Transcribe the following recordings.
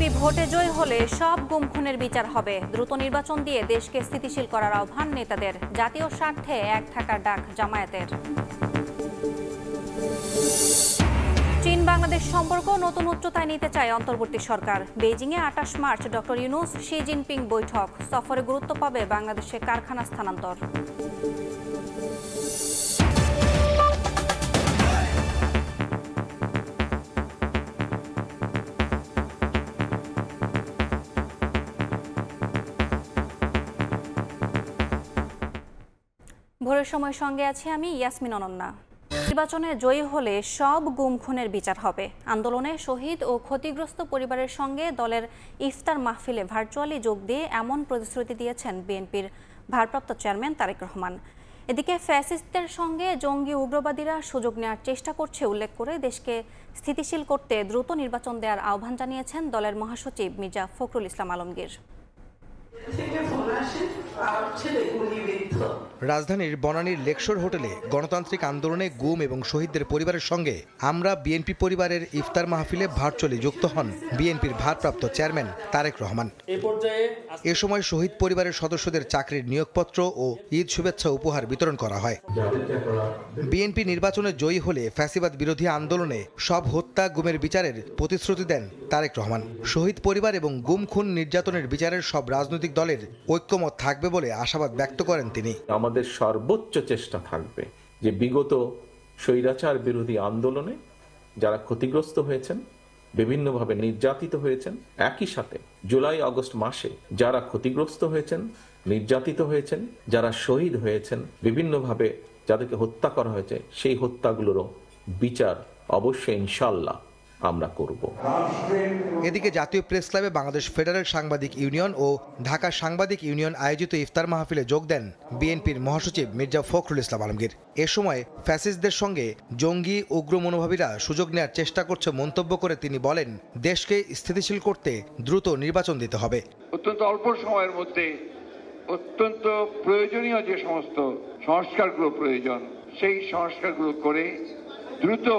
BNP ভোটে জয়ী হলে সব গুম খুনের বিচার হবে। দ্রুত নির্বাচন দিয়ে দেশকে স্থিতিশীল করার আহ্বান নেতাদের। জাতীয় স্বার্থে এক থাকার ডাক জামায়াতের। চীন বাংলাদেশ সম্পর্ক নতুন উচ্চতায় নিতে চায় অন্তর্বর্তী সরকার। বেইজিংয়ে ২৮ March doctor Yunus Xi Jinping বৈঠক। সফরে গুরুত্ব পাবে বাংলাদেশে কারখানা স্থানান্তর। ভোরের সময় সঙ্গে আছি আমি ইয়াসমিন অনন্যা। নির্বাচনে জয়ী হলে সব গুম খুনের বিচার হবে। আন্দোলনে শহীদ ও ক্ষতিগ্রস্ত পরিবারের সঙ্গে দলের ইফতার মাহফিলে ভার্চুয়ালি যোগ দিয়ে এমন প্রতিশ্রুতি দিয়েছেন বিএনপির ভারপ্রাপ্ত চেয়ারম্যান তারেক রহমান। এদিকে ফ্যাসিস্টদের সঙ্গে জঙ্গি উগ্রবাদীরা সুযোগ নেওয়ার চেষ্টা করছে উল্লেখ করে দেশকে স্থিতিশীল করতে দ্রুত নির্বাচন দেওয়ার আহ্বান জানিয়েছেন দলের মহাসচিব মির্জা ফখরুল ইসলাম আলমগীর। রাজধানীর বনানীর লেকশোর হোটেলে গণতান্ত্রিক আন্দোলনে গুম এবং শহীদদের পরিবারের সঙ্গে আমরা বিএনপি পরিবারের ইফতার মাহফিলে ভার্চুয়ালি যুক্ত হন বিএনপির ভারপ্রাপ্ত চেয়ারম্যান তারেক রহমান। এ সময় শহীদ পরিবারের সদস্যদের চাকরির নিয়োগপত্র ও ঈদ শুভেচ্ছা উপহার বিতরণ করা হয়। বিএনপি নির্বাচনে জয়ী হলে ফ্যাসিবাদ বিরোধী আন্দোলনে সব হত্যা গুমের বিচারের প্রতিশ্রুতি দেন তারেক রহমান। শহীদ পরিবার এবং গুম খুন নির্যাতনের বিচারের সব রাজনৈতিক দলের ঐক্যমত থাকবে বলে আশাবাদ ব্যক্ত করেন তিনি। আমাদের সর্বোচ্চ চেষ্টা থাকবে যে বিগত স্বৈরাচার বিরোধী আন্দোলনে যারা ক্ষতিগ্রস্ত হয়েছেন, বিভিন্নভাবে নির্যাতিত হয়েছেন, একই সাথে জুলাই আগস্ট মাসে যারা ক্ষতিগ্রস্ত হয়েছেন, নির্যাতিত হয়েছেন, যারা শহীদ হয়েছেন, বিভিন্নভাবে যাদেরকে হত্যা করা হয়েছে, সেই হত্যাগুলোরও বিচার অবশ্যই ইনশাআল্লাহ আমরা করব। এদিকে জাতীয় প্রেস ক্লাবে বাংলাদেশ ফেডারেল সাংবাদিক ইউনিয়ন ও ঢাকা সাংবাদিক ইউনিয়ন আয়োজিত ইফতার মাহফিলে যোগ দেন বিএনপির মহাসচিব মির্জা ফখরুল ইসলাম আলমগীর। এ সময় ফ্যাসিস্টদের সঙ্গে জঙ্গি উগ্র মনোভাবীরা সুযোগ নেওয়ার চেষ্টা করছে মন্তব্য করে তিনি বলেন, দেশকে স্থিতিশীল করতে দ্রুত নির্বাচন দিতে হবে। অত্যন্ত অল্প সময়ের মধ্যে অত্যন্ত প্রয়োজনীয় যে সমস্ত সংস্কারগুলো প্রয়োজন, সেই সংস্কারগুলো করে দ্রুত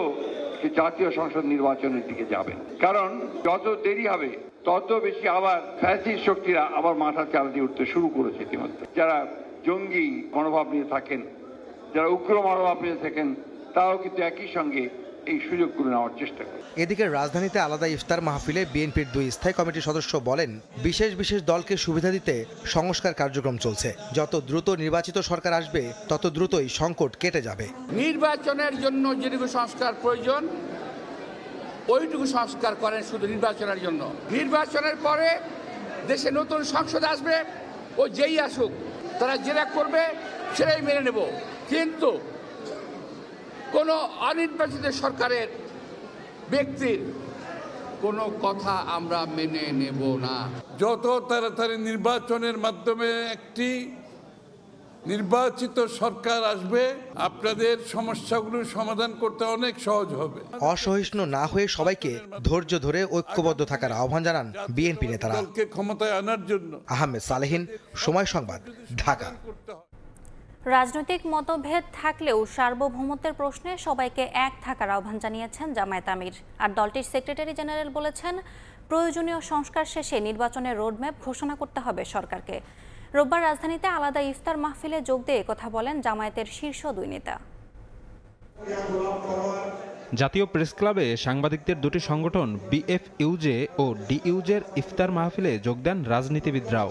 জাতীয় সংসদ নির্বাচনের দিকে যাবেন। কারণ যত দেরি হবে তত বেশি আবার ফ্যাসিস্ট শক্তিরা আবার মাথা চালাতে উঠতে শুরু করেছে ইতিমধ্যে। যারা জঙ্গি মনোভাব নিয়ে থাকেন, যারা উগ্র মনোভাব নিয়ে থাকেন, তারাও কিন্তু একই সঙ্গে এই সুযোগগুলো নেওয়ার চেষ্টা করে। এদিকে রাজধানীতে আলাদা ইফতার মাহফিলে বিএনপির 2 স্থায়ী কমিটির সদস্য বলেন, বিশেষ বিশেষ দলকে সুবিধা দিতে সংস্কার কার্যক্রম চলছে। যত দ্রুত নির্বাচিত সরকার আসবে তত দ্রুতই সংকট কেটে যাবে। নির্বাচনের জন্য যেটুকু সংস্কার প্রয়োজন ওইটুকু সংস্কার করেন শুধু নির্বাচনের জন্য। নির্বাচনের পরে দেশে নতুন সংসদ আসবে, ও যেই আসুক তারা যেটা করবে সেটাই মেনে নেব। কিন্তু কোনো অনির্বাচিত সরকারের ব্যক্তির কোনো কথা আমরা মেনে নেব না। যত তাড়াতাড়ি নির্বাচনের মাধ্যমে একটি নির্বাচিত সরকার আসবে, আপনাদের সমস্যাগুলো সমাধান করতে অনেক সহজ হবে। অসহিষ্ণু না হয়ে সবাইকে ধৈর্য ধরে ঐক্যবদ্ধ থাকার আহ্বান জানান বিএনপি নেতারা। দলকে ক্ষমতায় আনার জন্য। আহমেদ সালেহীন, সময় সংবাদ, ঢাকা। রাজনৈতিক মতভেদ থাকলেও সার্বভৌমত্বের প্রশ্নে সবাইকে এক থাকার আহ্বান জানিয়েছেন জামায়াত আমির। আর দলটির সেক্রেটারি জেনারেল বলেছেন, প্রয়োজনীয় সংস্কার শেষে নির্বাচনের রোডম্যাপ ঘোষণা করতে হবে সরকারকে। রোববার রাজধানীতে আলাদা ইফতার মাহফিলে যোগ দিয়ে কথা বলেন জামায়াতের শীর্ষ 2 নেতা। জাতীয় প্রেস ক্লাবে সাংবাদিকদের 2টি সংগঠন বিএফইউজে ও ডিইউজের ইফতার মাহফিলে যোগ দেন রাজনীতিবিদরাও।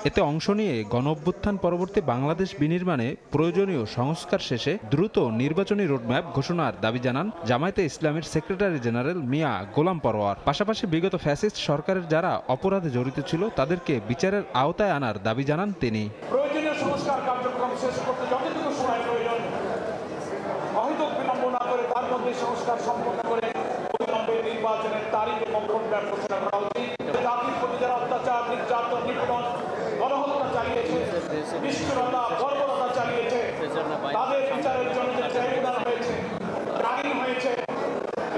এতে অংশ নিয়ে গণঅভ্যুত্থান পরবর্তী বাংলাদেশ বিনির্মাণে প্রয়োজনীয় সংস্কার শেষে দ্রুত নির্বাচনী রোডম্যাপ ঘোষণার দাবি জানান জামায়াতে ইসলামের সেক্রেটারি জেনারেল মিয়া গোলাম পরোয়ার। পাশাপাশি বিগত ফ্যাসিস্ট সরকারের যারা অপরাধে জড়িত ছিল তাদেরকে বিচারের আওতায় আনার দাবি জানান তিনি। প্রয়োজনীয় সংস্কার কার্যক্রম শেষ করতে যতটুকু সময় প্রয়োজন, অহেতুক বিলম্ব না করে তার মধ্যে সংস্কার সম্পন্ন করে অবিলম্বে নির্বাচনের তারিখ এবং রোডম্যাপ ঘোষণা করা উচিত। জাতির প্রতি যারা অত্যাচার, নির্যাতন, নিপীড়ন, গণহত্যা চালিয়েছে, নিষ্ঠুরতা, বর্বরতা চালিয়েছে, তাদের বিচারের জন্য যে ট্রাইব্যুনাল হয়েছে, আইন হয়েছে,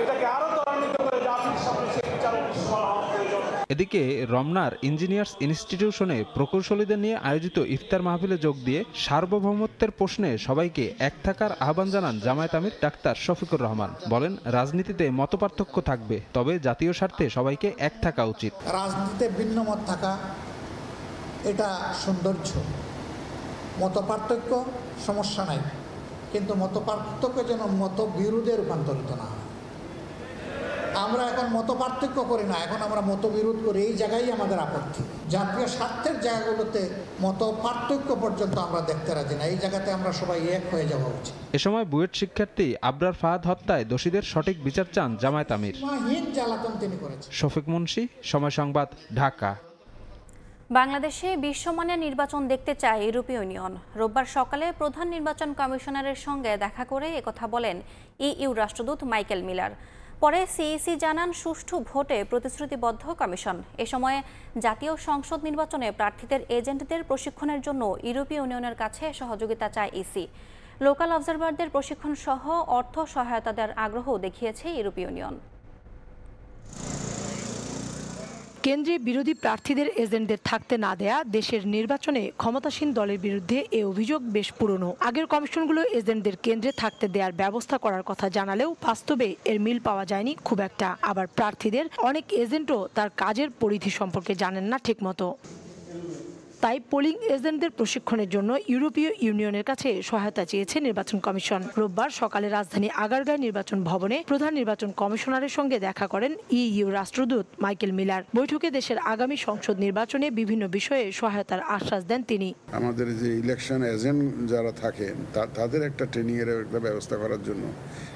এটাকে আরো ত্বরান্বিত করে জাতির সামনে সেই বিচারের নিশ্চয় হওয়া প্রয়োজন। এদিকে রমনার ইঞ্জিনিয়ার্স ইনস্টিটিউশনে প্রকৌশলীদের নিয়ে আয়োজিত ইফতার মাহফিলে যোগ দিয়ে সার্বভৌমত্বের প্রশ্নে সবাইকে এক থাকার আহ্বান জানান জামায়াত আমির ডাক্তার শফিকুর রহমান। বলেন, রাজনীতিতে মতপার্থক্য থাকবে, তবে জাতীয় স্বার্থে সবাইকে এক থাকা উচিত। রাজনীতিতে ভিন্ন মত থাকা এটা সৌন্দর্য, মতপার্থক্য সমস্যা নাই, কিন্তু মতপার্থক্য যেন মতবিরোধে রূপান্তরিত না হয়। আমরা এখন মতপার্থক্য করি না, এখন আমরা মতবিরোধ করি। এই জায়গায় আমাদের আপত্তি। জাতীয় স্বার্থের জায়গাগুলোতে মতপার্থক্য পর্যন্ত আমরা দেখতে রাজি না। এই জায়গাতে আমরা সবাই এক হয়ে যাওয়া উচিত। এ সময় বুয়েট শিক্ষার্থী আবরার ফাহাদ হত্যায় দোষীদের সঠিক বিচার চান জামায়াত আমির। জ্বালাতন তিনি করেছেন। শফিক মুন্সি, সময় সংবাদ, ঢাকা। বাংলাদেশে বিশ্বমানের নির্বাচন দেখতে চায় ইউরোপীয় ইউনিয়ন। রোববার সকালে প্রধান নির্বাচন কমিশনারের সঙ্গে দেখা করে একথা বলেন ইইউ রাষ্ট্রদূত মাইকেল মিলার। পরে সিইসি জানান, সুষ্ঠু ভোটে প্রতিশ্রুতিবদ্ধ কমিশন। এ সময় জাতীয় সংসদ নির্বাচনে প্রার্থীদের এজেন্টদের প্রশিক্ষণের জন্য ইউরোপীয় ইউনিয়নের কাছে সহযোগিতা চায় ইসি। লোকাল অবজারভারদের প্রশিক্ষণ সহ অর্থ সহায়তা দেওয়ার আগ্রহ দেখিয়েছে ইউরোপীয় ইউনিয়ন। কেন্দ্রে বিরোধী প্রার্থীদের এজেন্টদের থাকতে না দেয়া দেশের নির্বাচনে ক্ষমতাসীন দলের বিরুদ্ধে এ অভিযোগ বেশ পুরনো। আগের কমিশনগুলো এজেন্টদের কেন্দ্রে থাকতে দেওয়ার ব্যবস্থা করার কথা জানালেও বাস্তবে এর মিল পাওয়া যায়নি খুব একটা। আবার প্রার্থীদের অনেক এজেন্টও তার কাজের পরিধি সম্পর্কে জানেন না ঠিকমতো। তাই পোলিং এজেন্টদের প্রশিক্ষণের জন্য ইউরোপীয় ইউনিয়নের কাছে সহায়তা চেয়েছে নির্বাচন কমিশন। রোববার সকালে রাজধানী আগারগাঁয় নির্বাচন ভবনে প্রধান নির্বাচন কমিশনারের সঙ্গে দেখা করেন ইইউ রাষ্ট্রদূত মাইকেল মিলার। বৈঠকে দেশের আগামী সংসদ নির্বাচনে বিভিন্ন বিষয়ে সহায়তার আশ্বাস দেন তিনি। আমাদের যে ইলেকশন এজেন্ট যারা থাকেন তাদের একটা ট্রেনিং এর একটা ব্যবস্থা করার জন্য,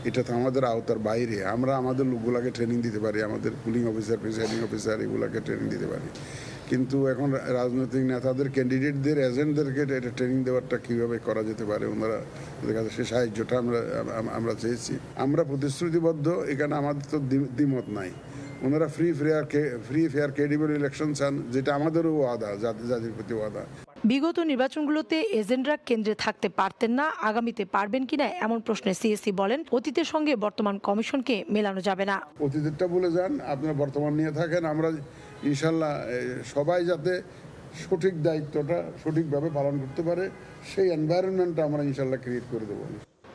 এটা তো আমাদের আওতার বাইরে। আমরা আমাদের লোকগুলাকে ট্রেনিং দিতে পারি, আমাদের পুলিং অফিসার, প্রিসাইডিং অফিসার এগুলাকে ট্রেনিং দিতে পারি, কিন্তু এখন রাজনৈতিক নেতাদের ক্যান্ডিডেটদের এজেন্টদেরকে এটা ট্রেনিং দেওয়ারটা কীভাবে করা যেতে পারে, ওনারা কাছে সে সাহায্যটা আমরা চেয়েছি। আমরা প্রতিশ্রুতিবদ্ধ, এখানে আমাদের তো দ্বিমত নাই। ওনারা ফ্রি ফেয়ার ক্রেডিবল ইলেকশন চান, যেটা আমাদেরও ওয়াদা, জাতির প্রতি ওয়াদা। বিগত নির্বাচনগুলোতে এজেন্টরা কেন্দ্রে থাকতে পারতেন না, আগামীতে পারবেন কিনা এমন প্রশ্নে সিএসি বলেন, অতীতের সঙ্গে বর্তমান কমিশনকে মেলানো যাবে না। অতীতেরটা বলে যান, আপনারা বর্তমান নিয়ে থাকেন। আমরা ইনশাল্লাহ সবাই যাতে সঠিক দায়িত্বটা সঠিকভাবে পালন করতে পারে, সেই এনভায়রনমেন্টটা আমরা ইনশাল্লাহ ক্রিয়েট করে দেবো।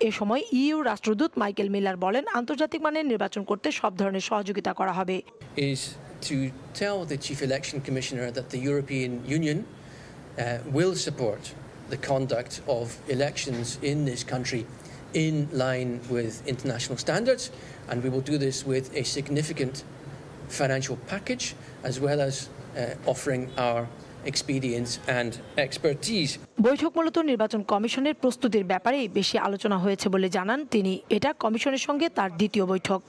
এ সময় ইইউ রাষ্ট্রদূত মাইকেল মিলার বলেন, আন্তর্জাতিক মানের নির্বাচন করতে সব ধরনের সহযোগিতা করা হবে। is to tell the Chief Election Commissioner that the European Union will support the conduct of elections in this country in line with international standards, and we will do this with a significant financial package as well as offering our experience and expertise. বৈঠক মূলত নির্বাচন কমিশনের প্রস্তুতির ব্যাপারেই বেশি আলোচনা হয়েছে বলে জানান তিনি। এটা কমিশনের সঙ্গে তার দ্বিতীয় বৈঠক।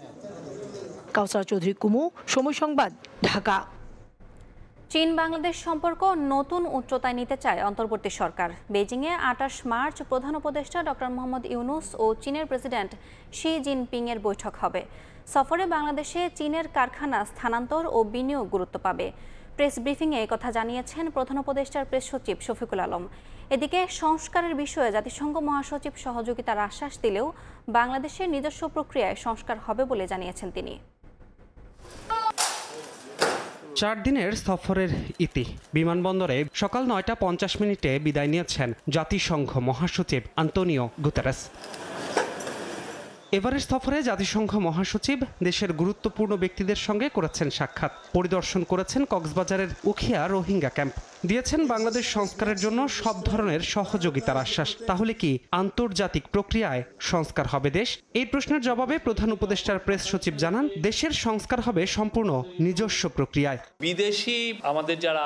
কাউসার চৌধুরী কুমু, সময় সংবাদ, ঢাকা। চীন বাংলাদেশ সম্পর্ক নতুন উচ্চতায় নিতে চায় অন্তর্বর্তী সরকার। বেজিংয়ে 28 মার্চ প্রধান উপদেষ্টা ডক্টর মোহাম্মদ ইউনূস ও চীনের প্রেসিডেন্ট শি জিনপিং এর বৈঠক হবে। সফরে বাংলাদেশে চীনের কারখানা স্থানান্তর ও বিনিয়োগ গুরুত্ব পাবে। প্রেস ব্রিফিংয়ে কথা জানিয়েছেন প্রধান উপদেষ্টার প্রেস সচিব শফিকুল আলম। এদিকে সংস্কারের বিষয়ে জাতিসংঘ মহাসচিব সহযোগিতার আশ্বাস দিলেও বাংলাদেশের নিজস্ব প্রক্রিয়ায় সংস্কার হবে বলে জানিয়েছেন তিনি। 4 দিনের সফরের ইতি। বিমানবন্দরে সকাল 9:50 বিদায় নিয়েছেন জাতিসংঘ মহাসচিব আন্তোনিও গুতেরেস। এবারের সফরে জাতিসংঘ মহাসচিব দেশের গুরুত্বপূর্ণ ব্যক্তিদের সঙ্গে করেছেন সাক্ষাৎ, পরিদর্শন করেছেন কক্সবাজারের উখিয়া রোহিঙ্গা ক্যাম্প, দিয়েছেন বাংলাদেশ সংস্কারের জন্য সব ধরনের সহযোগিতার আশ্বাস। তাহলে কি আন্তর্জাতিক প্রক্রিয়ায় সংস্কার হবে দেশ? এই প্রশ্নের জবাবে প্রধান উপদেষ্টার প্রেস সচিব জানান, দেশের সংস্কার হবে সম্পূর্ণ নিজস্ব প্রক্রিয়ায়। বিদেশি আমাদের যারা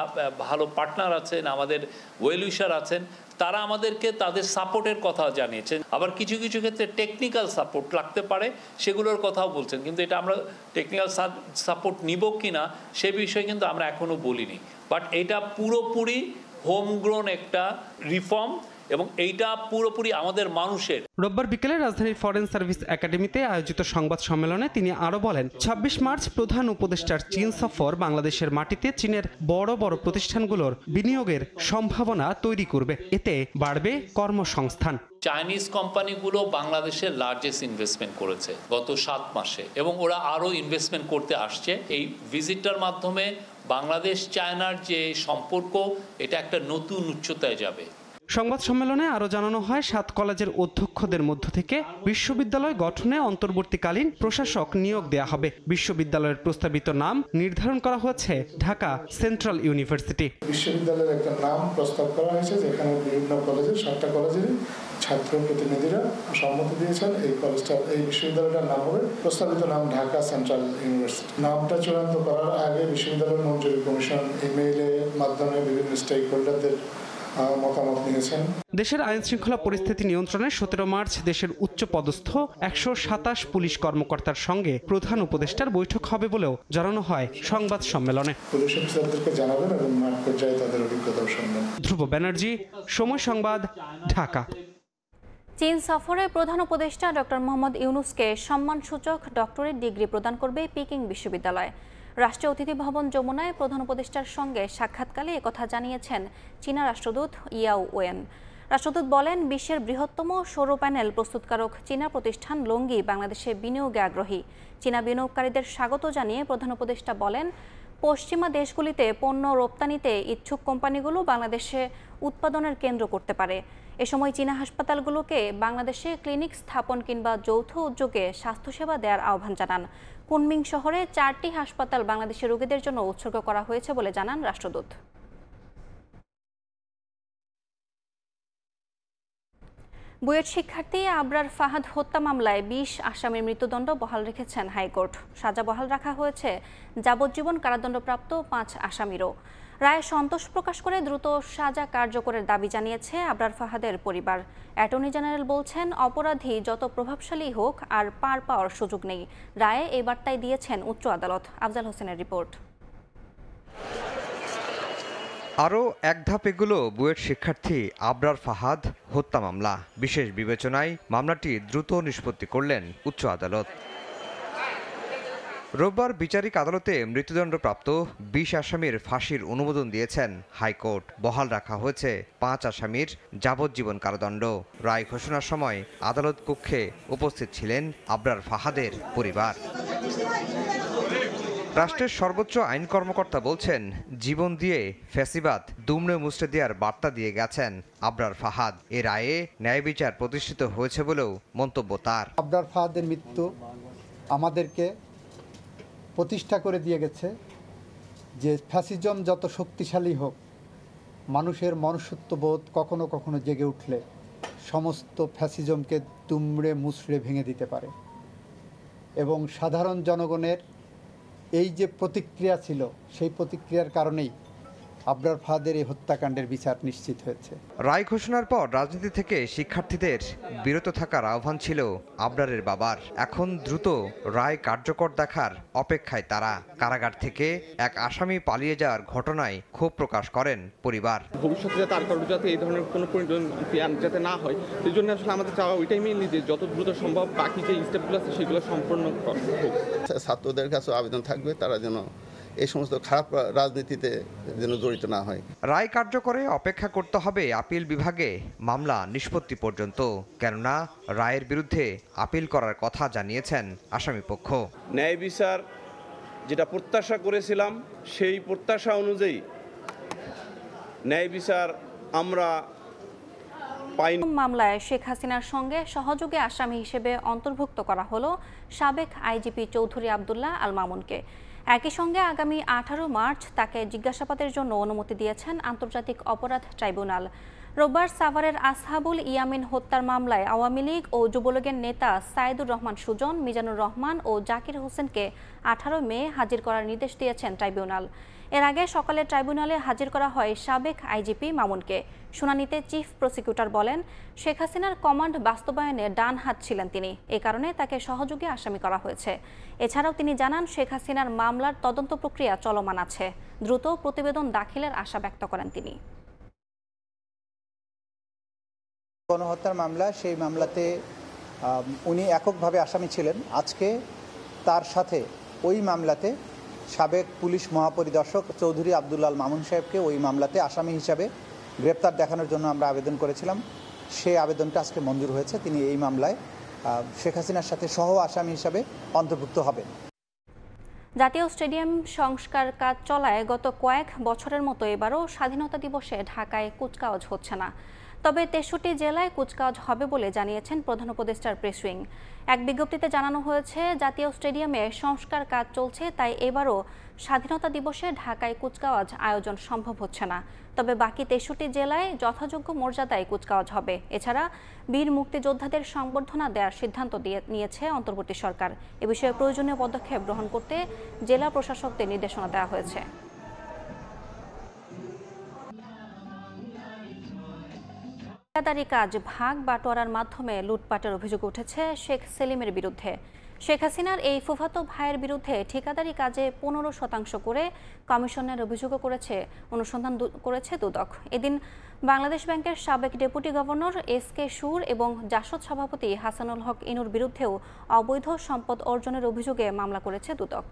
ভালো পার্টনার আছেন, আমাদের ওয়েল উইশার আছেন, তারা আমাদেরকে তাদের সাপোর্টের কথা জানিয়েছেন। আবার কিছু কিছু ক্ষেত্রে টেকনিক্যাল সাপোর্ট লাগতে পারে, সেগুলোর কথাও বলছেন। কিন্তু এটা আমরা টেকনিক্যাল সাপোর্ট নিব কিনা সে বিষয়ে কিন্তু আমরা এখনো বলিনি। বাট এটা পুরোপুরি হোমগ্রোন একটা রিফর্ম এবং এইটা পুরোপুরি আমাদের মানুষের। রোববার বিকেলে রাজধানীর ফরেন সার্ভিস একাডেমিতে আয়োজিত সংবাদ সম্মেলনে তিনি আরো বলেন, 26 মার্চ প্রধান উপদেষ্টার চীন সফর বাংলাদেশের মাটিতে চীনের বড় বড় প্রতিষ্ঠানগুলোর বিনিয়োগের সম্ভাবনা তৈরি করবে, এতে বাড়বে কর্মসংস্থান। চাইনিজ কোম্পানিগুলো বাংলাদেশের লার্জেস্ট ইনভেস্টমেন্ট করেছে গত 7 মাসে এবং ওরা আরও ইনভেস্টমেন্ট করতে আসছে। এই ভিজিটটার মাধ্যমে বাংলাদেশ চায়নার যে সম্পর্ক এটা একটা নতুন উচ্চতায় যাবে। সংবাদ সম্মেলনে আরও জানানো হয় 7 কলেজের অধ্যক্ষদের মধ্য থেকে বিশ্ববিদ্যালয় গঠনে অন্তর্বর্তীকালীন প্রশাসক নিয়োগ দেয়া হবে। বিশ্ববিদ্যালয়ের প্রস্তাবিত নাম নির্ধারণ করা হয়েছে ঢাকা সেন্ট্রাল ইউনিভার্সিটি। বিশ্ববিদ্যালয়ের একটা নাম প্রস্তাব করা হয়েছে, যেখানে বিভিন্ন কলেজের 7টা কলেজেরই ছাত্র প্রতিনিধিরা সম্মতি দিয়েছেন। এই বিশ্ববিদ্যালয়টার নাম হবে, প্রস্তাবিত নাম ঢাকা সেন্ট্রাল ইউনিভার্সিটি। নামটা চূড়ান্ত করার আগে বিশ্ববিদ্যালয় মঞ্জুরি কমিশন ইমেইলের মাধ্যমে বিভিন্ন স্টেক হোল্ডারদের মতামত নিয়েছেন। দেশের আইন শৃঙ্খলা পরিস্থিতি নিয়ন্ত্রণে 17 মার্চ দেশের উচ্চ পদস্থ 127 পুলিশ কর্মকর্তার সঙ্গে প্রধান উপদেষ্টার বৈঠক হবে বলেও জানানো হয় সংবাদ সম্মেলনে। পুলিশ অফিসারদেরকে জানাবেন এবং মাঠ পর্যায়ে তাদের অভিজ্ঞতাও শুনবেন। ধ্রুব ব্যানার্জি, সময় সংবাদ, ঢাকা। চীন সফরে প্রধান উপদেষ্টা ডক্টর মোহাম্মদ ইউনুসকে সম্মানসূচক ডক্টরেট ডিগ্রি প্রদান করবে পিকিং বিশ্ববিদ্যালয়। রাষ্ট্রীয় অতিথি ভবন যমুনায় প্রধান উপদেষ্টার সঙ্গে সাক্ষাৎকালে একথা জানিয়েছেন চীনা রাষ্ট্রদূত ইয়াও ওয়েন। রাষ্ট্রদূত বলেন, বিশ্বের বৃহত্তম সৌর প্যানেল প্রস্তুতকারক চীনা প্রতিষ্ঠান লংগি বাংলাদেশে বিনিয়োগে আগ্রহী। চীনা বিনিয়োগকারীদের স্বাগত জানিয়ে প্রধান উপদেষ্টা বলেন, পশ্চিমা দেশগুলিতে পণ্য রপ্তানিতে ইচ্ছুক কোম্পানিগুলো বাংলাদেশে উৎপাদনের কেন্দ্র করতে পারে। এ সময় চীনা হাসপাতালগুলোকে বাংলাদেশে ক্লিনিক স্থাপন কিংবা যৌথ উদ্যোগে স্বাস্থ্যসেবা দেওয়ার আহ্বান জানান। কুনমিং শহরে 4টি হাসপাতাল বাংলাদেশের রোগীদের জন্য উৎসর্গ করা হয়েছে বলে জানান রাষ্ট্রদূত। বুয়েট শিক্ষার্থী আবরার ফাহাদ হত্যা মামলায় 20 আসামির মৃত্যুদণ্ড বহাল রেখেছেন হাইকোর্ট। সাজা বহাল রাখা হয়েছে যাবজ্জীবন কারাদণ্ডপ্রাপ্ত 5 আসামিরও। রায়ে সন্তোষ প্রকাশ করে দ্রুত সাজা কার্যকরের দাবি জানিয়েছে আবরার ফাহাদের পরিবার। অ্যাটর্নি জেনারেল বলছেন, অপরাধী যত প্রভাবশালী হোক আর পার পাওয়ার সুযোগ নেই। রায়ে এই বার্তায় দিয়েছেন উচ্চ আদালত। আফজাল হোসেনের রিপোর্ট। আরও এক ধাপ এগুলো বুয়েট শিক্ষার্থী আবরার ফাহাদ হত্যা মামলা। বিশেষ বিবেচনায় মামলাটি দ্রুত নিষ্পত্তি করলেন উচ্চ আদালত। রোববার বিচারিক আদালতে মৃত্যুদণ্ডপ্রাপ্ত 20 আসামির ফাঁসির অনুমোদন দিয়েছেন হাইকোর্ট। বহাল রাখা হয়েছে 5 আসামির যাবজ্জীবন কারাদণ্ড। রায় ঘোষণার সময় আদালত কক্ষে উপস্থিত ছিলেন আবরার ফাহাদের পরিবার। রাষ্ট্রের সর্বোচ্চ আইন কর্মকর্তা বলছেন, জীবন দিয়ে ফ্যাসিবাদ দুমড়ে মুচড়ে দেওয়ার বার্তা দিয়ে গেছেন আবরার ফাহাদ। এ রায়ে ন্যায় বিচার প্রতিষ্ঠিত হয়েছে বলেও মন্তব্য তার। আবরার ফাহাদের মৃত্যু আমাদেরকে প্রতিষ্ঠা করে দিয়ে গেছে যে ফ্যাসিজম যত শক্তিশালী হোক, মানুষের মনুষ্যত্ববোধ কখনো কখনো জেগে উঠলে সমস্ত ফ্যাসিজমকে দুমড়ে মুচড়ে ভেঙে দিতে পারে। এবং সাধারণ জনগণের এই যে প্রতিক্রিয়া ছিল, সেই প্রতিক্রিয়ার কারণেই আবরার ফাহাদের এই হত্যাকাণ্ডের বিচার নিশ্চিত হয়েছে। রায় ঘোষণার পর রাজনীতি থেকে শিক্ষার্থীদের বিরত থাকার আহ্বান ছিল আবরারের বাবার। এখন দ্রুত রায় কার্যকর দেখার অপেক্ষায় তারা। কারাগার থেকে এক আসামি পালিয়ে যাওয়ার ঘটনায় ক্ষোভ প্রকাশ করেন পরিবার। ভবিষ্যতে যাতে আর কারো যাতে এই ধরনের কোনো পরিণতি যাতে না হয়, এই জন্য আসলে আমাদের চাওয়া ওইটাই মেনলি যে যত দ্রুত সম্ভব বাকি যে স্টেপগুলো আছে সেগুলো সম্পূর্ণ হোক। ছাত্রদের কাছে আবেদন থাকবে তারা যেন এই সমস্ত খারাপ রাজনীতিতে যেন জড়িত না হয়। রায় কার্যকরে অপেক্ষা করতে হবে আপিল বিভাগে মামলা নিষ্পত্তি পর্যন্ত, কেননা রায়ের বিরুদ্ধে আপিল করার কথা জানিয়েছেন আসামিপক্ষ। ন্যায় বিচার যেটা প্রত্যাশা করেছিলাম, সেই প্রত্যাশা অনুযায়ী ন্যায় বিচার আমরা পাইনি। মামলায় শেখ হাসিনার সঙ্গে সহযোগী আসামি হিসেবে অন্তর্ভুক্ত করা হলো সাবেক আইজিপি চৌধুরী আবদুল্লাহ আল মামুনকে। একই সঙ্গে আগামী 18 মার্চ তাকে জিজ্ঞাসাবাদের জন্য অনুমতি দিয়েছেন আন্তর্জাতিক অপরাধ ট্রাইব্যুনাল। রোববার সাভারের আসহাবুল ইয়ামিন হত্যার মামলায় আওয়ামী লীগ ও যুবলীগের নেতা সাইদুর রহমান সুজন, মিজানুর রহমান ও জাকির হোসেনকে 18 মে হাজির করার নির্দেশ দিয়েছেন ট্রাইব্যুনাল। এর আগে সকালে ট্রাইব্যুনালে হাজির করা হয় সাবেক আইজিপি মামুনকে। শুনানিতে চিফ প্রসিকিউটর বলেন, শেখ হাসিনার কমান্ড বাস্তবায়নে ডান হাত ছিলেন তিনি, এ কারণে তাকে সহযোগী আসামি করা হয়েছে। এছাড়াও তিনি জানান, শেখ হাসিনার মামলার তদন্ত প্রক্রিয়া চলমান আছে, দ্রুত প্রতিবেদন দাখিলের আশা ব্যক্ত করেন তিনি। গণহত্যার মামলা, সেই মামলাতে উনি এককভাবে আসামি ছিলেন। আজকে তার সাথে ওই মামলাতে সাবেক পুলিশ মহাপরিদর্শক চৌধুরী আবদুল্লাহ আল মামুন সাহেবকে ওই মামলাতে আসামি হিসাবে গ্রেপ্তার দেখানোর জন্য আমরা আবেদন করেছিলাম। সেই আবেদনটা আজকে মঞ্জুর হয়েছে। তিনি এই মামলায় শেখ হাসিনার সাথে সহ আসামি হিসাবে অন্তর্ভুক্ত হবেন। জাতীয় স্টেডিয়াম সংস্কার কাজ চলায় গত কয়েক বছরের মতো এবারও স্বাধীনতা দিবসে ঢাকায় কুচকাওয়াজ হচ্ছে না। তবে ৬৩ জেলায় কুচকাওয়াজ হবে বলে জানিয়েছেন প্রধান উপদেষ্টার প্রেস উইং। এক বিজ্ঞপ্তিতে জানানো হয়েছে, জাতীয় স্টেডিয়ামে সংস্কার কাজ চলছে, তাই এবারও স্বাধীনতা দিবসে ঢাকায় কুচকাওয়াজ আয়োজন সম্ভব হচ্ছে না। তবে বাকি ৬৩ জেলায় যথাযোগ্য মর্যাদায় কুচকাওয়াজ হবে। এছাড়া বীর মুক্তিযোদ্ধাদের সংবর্ধনা দেওয়ার সিদ্ধান্ত নিয়েছে অন্তর্বর্তী সরকার। এ বিষয়ে প্রয়োজনীয় পদক্ষেপ গ্রহণ করতে জেলা প্রশাসকদের নির্দেশনা দেওয়া হয়েছে। ঠিকাদারি কাজ ভাগ বাটোয়ারার মাধ্যমে লুটপাটের অভিযোগ উঠেছে শেখ সেলিমের বিরুদ্ধে। শেখ হাসিনার এই ফুফাতো ভাইয়ের বিরুদ্ধে ঠিকাদারি কাজে 15% করে কমিশনের অভিযোগও অনুসন্ধান করেছে দুদক। এদিন বাংলাদেশ ব্যাংকের সাবেক ডেপুটি গভর্নর SK সুর এবং জাসদ সভাপতি হাসানুল হক ইনুর বিরুদ্ধেও অবৈধ সম্পদ অর্জনের অভিযোগে মামলা করেছে দুদক।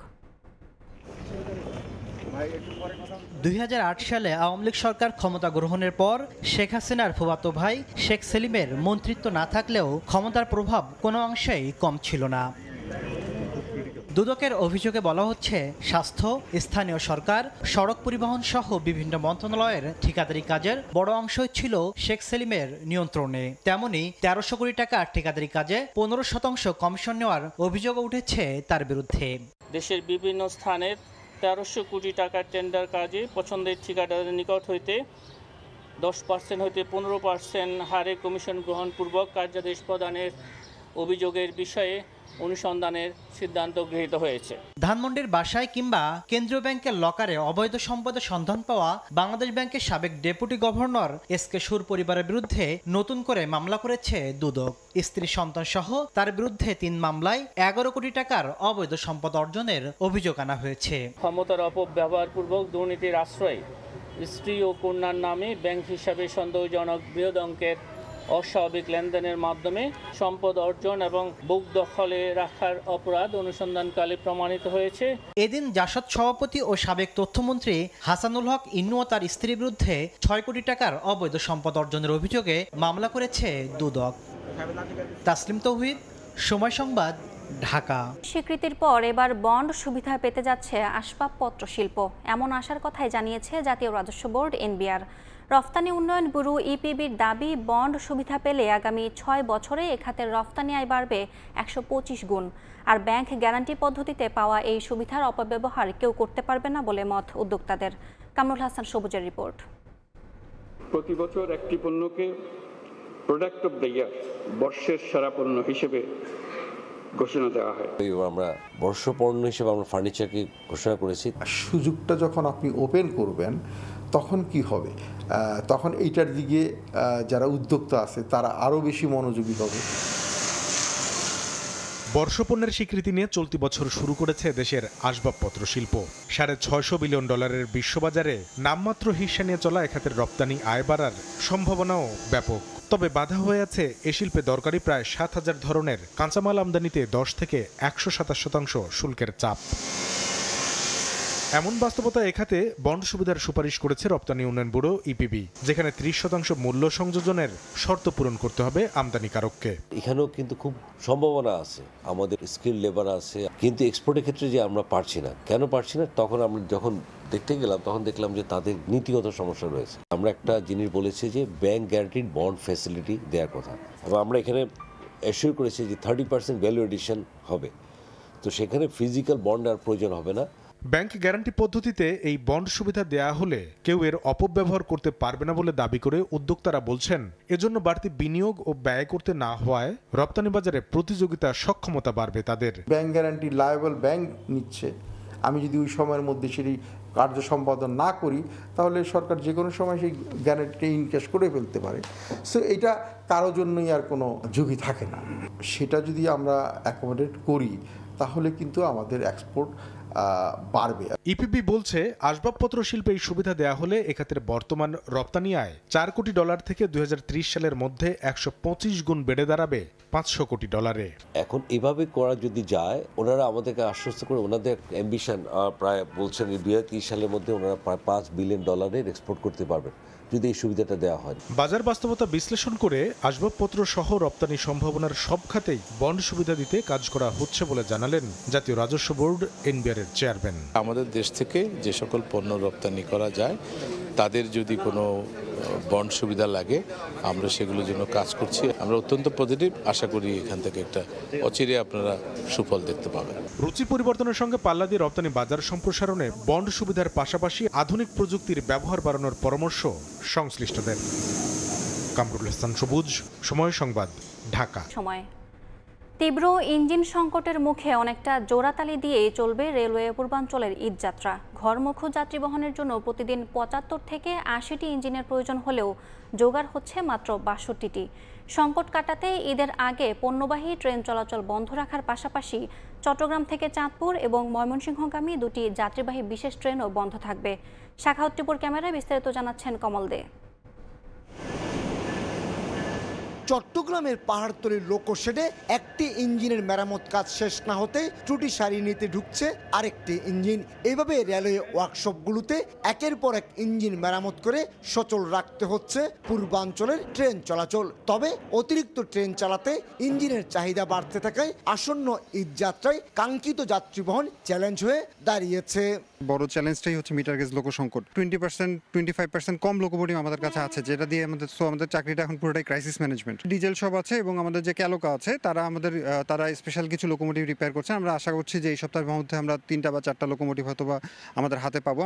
২০০৮ সালে আওয়ামী লীগ সরকার ক্ষমতা গ্রহণের পর শেখ হাসিনার ফুফাতো ভাই শেখ সেলিমের মন্ত্রিত্ব না থাকলেও ক্ষমতার প্রভাব কোনো অংশেই কম ছিল না। দুদকের অভিযোগে বলা হচ্ছে, স্বাস্থ্য, স্থানীয় সরকার, সড়ক পরিবহন সহ বিভিন্ন মন্ত্রণালয়ের ঠিকাদারি কাজের বড় অংশই ছিল শেখ সেলিমের নিয়ন্ত্রণে। তেমনি ১৩০০ কোটি টাকার ঠিকাদারি কাজে 15% কমিশন নেওয়ার অভিযোগ উঠেছে তার বিরুদ্ধে। দেশের বিভিন্ন স্থানের ১৩০০ কোটি টাকার টেন্ডার কাজে পছন্দের ঠিকাদারের নিকট হইতে 10% হইতে 15% হারে কমিশন গ্রহণপূর্বক কার্যাদেশ প্রদানের অভিযোগের বিষয়ে অনুসন্ধানের সিদ্ধান্ত গৃহীত হয়েছে। ধানমন্ডির বাসায় কিংবা কেন্দ্রীয় ব্যাংকের লকারে অবৈধ সম্পদের সন্ধান পাওয়া বাংলাদেশ ব্যাংকের সাবেক ডেপুটি গভর্নর SK সুর পরিবারের বিরুদ্ধে নতুন করে মামলা করেছে দুদক। স্ত্রী সন্তান সহ তার বিরুদ্ধে 3 মামলায় 11 কোটি টাকার অবৈধ সম্পদ অর্জনের অভিযোগ আনা হয়েছে। ক্ষমতার অপব্যবহারপূর্বক দুর্নীতির আশ্রয় স্ত্রী ও কন্যার নামে ব্যাংক হিসাবে সন্দেহজনক বৃহৎ অঙ্কের অস্বাভাবিক লেনদেনের মাধ্যমে সম্পদ অর্জন এবং বুক দখলে রাখার অপরাধ অনুসন্ধানকালে প্রমাণিত হয়েছে। এদিন জাসদ সভাপতি ও সাবেক তথ্যমন্ত্রী হাসানুল হক ইন্নু ও তার স্ত্রীর বিরুদ্ধে 6 কোটি টাকার অবৈধ সম্পদ অর্জনের অভিযোগে মামলা করেছে দুদক। তাসলিম তৌহিদ, সময় সংবাদ, ঢাকা। স্বীকৃতির পর এবার বন্ড সুবিধা পেতে যাচ্ছে আসবাবপত্র শিল্প, এমন আশার কথাই জানিয়েছে জাতীয় রাজস্ব বোর্ড NBR। রফতানি উন্নয়ন ব্যুরো EPBর দাবি, বন্ড সুবিধা পেলে আগামী 6 বছরে এ খাতের রফতানি আয় বাড়বে 125 গুণ। আর ব্যাংক গ্যারান্টি পদ্ধতিতে পাওয়া এই সুবিধার অপব্যবহার কেউ করতে পারবে না বলে মত উদ্যোক্তাদের। কামরুল হাসান সবুজের রিপোর্ট। প্রতি বছর একটি পণ্যকে প্রোডাক্ট অফ দ্য ইয়ার, বর্ষের সেরা পণ্য হিসেবে ঘোষণা দেওয়া হয়। আমরা বর্ষ পণ্য হিসেবে আমরা ফার্নিচারকে ঘোষণা করেছি। সুযোগটা যখন আপনি ওপেন করবেন তখন কি হবে, তখন এইটার দিকে যারা উদ্যোক্তা আছে তারা আরও বেশি মনোযোগী হবে। বর্ষপণ্যের স্বীকৃতি নিয়ে চলতি বছর শুরু করেছে দেশের আসবাবপত্র শিল্প। $650 বিলিয়ন বিশ্ববাজারে নামমাত্র হিস্সা নিয়ে চলা এখাতের রপ্তানি আয় বাড়ার সম্ভাবনাও ব্যাপক। তবে বাধা হয়ে আছে এ শিল্পে দরকারি প্রায় ৭,০০০ ধরনের কাঁচামাল আমদানিতে 10 থেকে 127% শুল্কের চাপ। এমন বাস্তবতা এখাতে বন্ড সুবিধার সুপারিশ করেছে রপ্তানি উন্নয়ন ব্যুরো EPB, যেখানে 30% মূল্য সংযোজনের শর্ত পূরণ করতে হবে আমদানিকারককে। এখানেও কিন্তু খুব সম্ভাবনা আছে, আমাদের স্কিল লেবার আছে, কিন্তু এক্সপোর্টের ক্ষেত্রে যে আমরা পারছি না। কেন পারছি না? তখন আমরা যখন দেখতে গেলাম তখন দেখলাম যে তাদের নীতিগত সমস্যা রয়েছে। আমরা একটা জিনিস বলেছি যে ব্যাংক গ্যারান্টিড বন্ড ফ্যাসিলিটি দেওয়ার কথা, এবং আমরা এখানে অ্যাসিওর করেছি যে 30% ভ্যালু এডিশন হবে। তো সেখানে ফিজিক্যাল বন্ড আর প্রয়োজন হবে না। ব্যাংক গ্যারান্টি পদ্ধতিতে এই বন্ড সুবিধা দেয়া হলে কেউ এর অপব্যবহার করতে পারবে না বলে দাবি করে উদ্যোক্তারা বলছেন, এজন্য বাড়তি বিনিয়োগ ও ব্যয় করতে না হওয়ায় রপ্তানি বাজারে প্রতিযোগিতা সক্ষমতা বাড়বে তাদের। ব্যাংক গ্যারান্টি লায়াবল ব্যাংক নিচ্ছে, আমি যদি ওই সময়ের মধ্যে সেই কার্য সম্পাদন না করি তাহলে সরকার যে কোনো সময় সেই গ্যারান্টিটা ইনক্যাশ করে ফেলতে পারে। সো এটা কারো জন্যই আর কোনো ঝুঁকি থাকে না। সেটা যদি আমরা অ্যাকোমোডেট করি তাহলে কিন্তু আমাদের এক্সপোর্ট বাড়বে। EPB বলছে, আসবাবপত্র শিল্পে এই সুবিধা দেয়া হলে এখাতের বর্তমান রপ্তানি আয় $4 কোটি থেকে 2030 সালের মধ্যে 125 গুণ বেড়ে দাঁড়াবে $500 কোটি। এখন এভাবে করা যদি যায়, ওনারা আমাদেরকে আশ্বস্ত করে ওনাদের অ্যাম্বিশন প্রায় বলছেন 2030 সালের মধ্যে ওনারা প্রায় $5 বিলিয়ন এক্সপোর্ট করতে পারবেন। যদি এই সুবিধাটা দেওয়া হয়। বাজার বাস্তবতা বিশ্লেষণ করে আসবাবপত্র সহ রপ্তানি সম্ভাবনার সব খাতেই বন্ড সুবিধা দিতে কাজ করা হচ্ছে বলে জানালেন জাতীয় রাজস্ব বোর্ড এনবিআর এর চেয়ারম্যান। আমাদের দেশ থেকে যে সকল পণ্য রপ্তানি করা যায় তাদের যদি কোনো বন্ড সুবিধা লাগে আমরা সেগুলোর জন্য কাজ করছি। আমরা অত্যন্ত পজিটিভ, আশা করি এখান থেকে একটা অচিরে আপনারা সুফল দেখতে পাবেন। রুচি পরিবর্তনের সঙ্গে পাল্লা দিয়ে রপ্তানি বাজার সম্প্রসারণে বন্ড সুবিধার পাশাপাশি আধুনিক প্রযুক্তির ব্যবহার বাড়ানোর পরামর্শ সংশ্লিষ্টদের। কামরুল হাসান সবুজ, সময় সংবাদ, ঢাকা। সময়। তীব্র ইঞ্জিন সংকটের মুখে অনেকটা জোড়াতালি দিয়েই চলবে রেলওয়ে পূর্বাঞ্চলের ঈদযাত্রা। ঘরমুখো যাত্রী বহনের জন্য প্রতিদিন ৭৫ থেকে ৮০টি ইঞ্জিনের প্রয়োজন হলেও জোগাড় হচ্ছে মাত্র ৬২টি। সংকট কাটাতে ঈদের আগে পণ্যবাহী ট্রেন চলাচল বন্ধ রাখার পাশাপাশি চট্টগ্রাম থেকে চাঁদপুর এবং ময়মনসিংহগামী দুটি যাত্রীবাহী বিশেষ ট্রেনও বন্ধ থাকবে। শাখাউত টিপুর ক্যামেরায় বিস্তারিত জানাচ্ছেন কমল দে। চট্টগ্রামের পাহাড়তলির লোকোশেডে একটি ইঞ্জিনের মেরামত কাজ শেষ না হতে ত্রুটি সারিয়ে নিতে ঢুকছে আরেকটি ইঞ্জিন। এভাবে রেলওয়ে ওয়ার্কশপগুলোতে একের পর এক ইঞ্জিন মেরামত করে সচল রাখতে হচ্ছে পূর্বাঞ্চলের ট্রেন চলাচল। তবে অতিরিক্ত ট্রেন চালাতে ইঞ্জিনের চাহিদা বাড়তে থাকায় আসন্ন ঈদযাত্রায় কাঙ্ক্ষিত যাত্রী বহন চ্যালেঞ্জ হয়ে দাঁড়িয়েছে। বড় চ্যালেঞ্জটাই হচ্ছে মিটার গেজ লোকো সংকট। 20% 25% কম লোকোমোটিভ আমাদের কাছে আছে, যেটা দিয়ে আমাদের চাকরিটা এখন পুরোটাই ক্রাইসিস ম্যানেজমেন্ট। ডিজেল সব আছে এবং আমাদের যে ক্যালোকা আছে তারা স্পেশাল কিছু লোকোমোটিভ রিপেয়ার করছে। আমরা আশা করছি যে এই সপ্তাহের মধ্যে আমরা 3টা বা 4টা লোকোমোটিভ হয়তো বা আমাদের হাতে পাবো।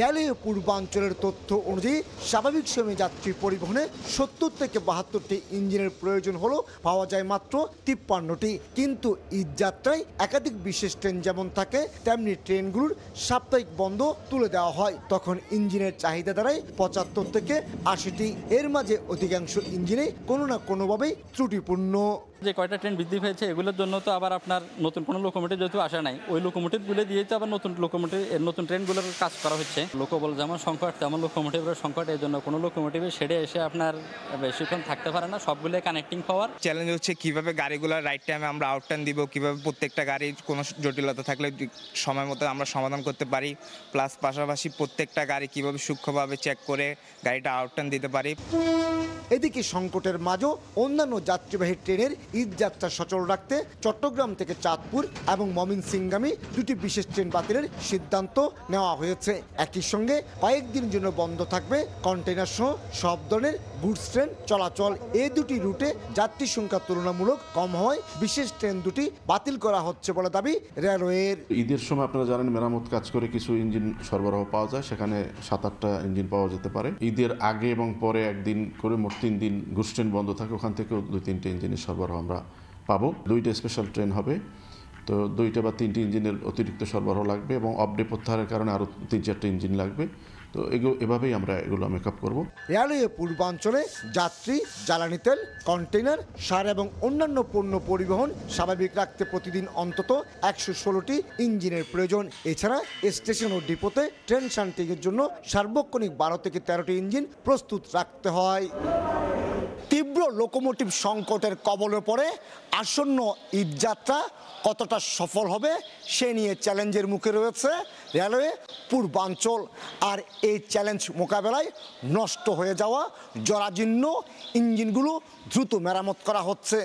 রেলওয়ে পূর্বাঞ্চলের তথ্য অনুযায়ী স্বাভাবিক সময়ে যাত্রী পরিবহনে 70 থেকে 72টি ইঞ্জিনের প্রয়োজন হলেও পাওয়া যায় মাত্র 53টি। কিন্তু ঈদযাত্রায় একাধিক বিশেষ ট্রেন যেমন থাকে তেমনি ট্রেনগুলোর সাপ্তাহিক বন্ধ তুলে দেওয়া হয়। তখন ইঞ্জিনের চাহিদা দাঁড়ায় 75 থেকে 80টি। এর মাঝে অধিকাংশ ইঞ্জিনে কোনো না কোনোভাবেই ত্রুটিপূর্ণ। যে কয়টা ট্রেন বৃদ্ধি পেয়েছে এগুলোর জন্য তো আবার আপনার নতুন কোনো লোকোমোটিভ যেহেতু আসা নাই, ওই লোকোমোটিভগুলো দিয়ে তো আবার নতুন ট্রেনগুলোর কাজ করা হচ্ছে। লোকবল যেমন সংকট তেমন লোকোমোটিভের সংকট। এই জন্য কোনো লোকোমোটিভে শেডে এসে আপনার বেশিক্ষণ থাকতে পারে না, সবগুলো কানেক্টিং পাওয়ার। চ্যালেঞ্জ হচ্ছে কিভাবে গাড়িগুলো রাইট টাইমে আমরা আউটটার্ন দিব, কিভাবে প্রত্যেকটা গাড়ির কোনো জটিলতা থাকলে সময় মতো আমরা সমাধান করতে পারি, প্লাস পাশাপাশি প্রত্যেকটা গাড়ি কিভাবে সূক্ষ্মভাবে চেক করে গাড়িটা আউটটার্ন দিতে পারি। এদিকে সংকটের মাঝেও অন্যান্য যাত্রীবাহী ট্রেনের ঈদযাত্রা সচল রাখতে চট্টগ্রাম থেকে চাঁদপুর এবং ময়মনসিংহগামী দুটি বিশেষ ট্রেন বাতিলের সিদ্ধান্ত নেওয়া হয়েছে। একই সঙ্গে কয়েকদিনের জন্য বন্ধ থাকবে কন্টেইনার সহ সব ধরনের গুডস ট্রেন চলাচল। এই দুটি রুটে যাত্রী সংখ্যা তুলনামূলক কম হয় বিশেষ ট্রেন দুটি বাতিল করা হচ্ছে বলে দাবি রেলওয়ের। ঈদের সময় আপনারা জানেন মেরামত কাজ করে কিছু ইঞ্জিন সরবরাহ পাওয়া যায়, সেখানে 7-8টা ইঞ্জিন পাওয়া যেতে পারে। ঈদের আগে এবং পরে একদিন করে মোট 3 দিন গুডস ট্রেন বন্ধ থাকে, ওখান থেকেও 2-3টে ইঞ্জিনের সরবরাহ আমরা পাবো। 2টা স্পেশাল ট্রেন হবে, তো 2টা বা 3টি ইঞ্জিনের অতিরিক্ত সরবরাহ লাগবে এবং অপডে প্রত্যাহারের কারণে আরও 3-4টা ইঞ্জিন লাগবে। তো এভাবেই আমরা এগুলো মেকআপ করব। রেলওয়ে পূর্বাঞ্চলে যাত্রী, জ্বালানি তেল, কন্টেইনার, সার এবং অন্যান্য পণ্য পরিবহন স্বাভাবিক রাখতে প্রতিদিন অন্তত 116টি ইঞ্জিনের প্রয়োজন। এছাড়া স্টেশন ও ডিপোতে ট্রেন শান্তির জন্য সার্বক্ষণিক 12 থেকে 13টি ইঞ্জিন প্রস্তুত রাখতে হয়। তীব্র লোকোমোটিভ সংকটের কবলে পড়ে আসন্ন ঈদযাত্রা কতটা সফল হবে সে নিয়ে চ্যালেঞ্জের মুখে রয়েছে রেলওয়ে পূর্বাঞ্চল। আর এই চ্যালেঞ্জ মোকাবেলায় নষ্ট হয়ে যাওয়া জরাজীর্ণ ইঞ্জিনগুলো দ্রুত মেরামত করা হচ্ছে।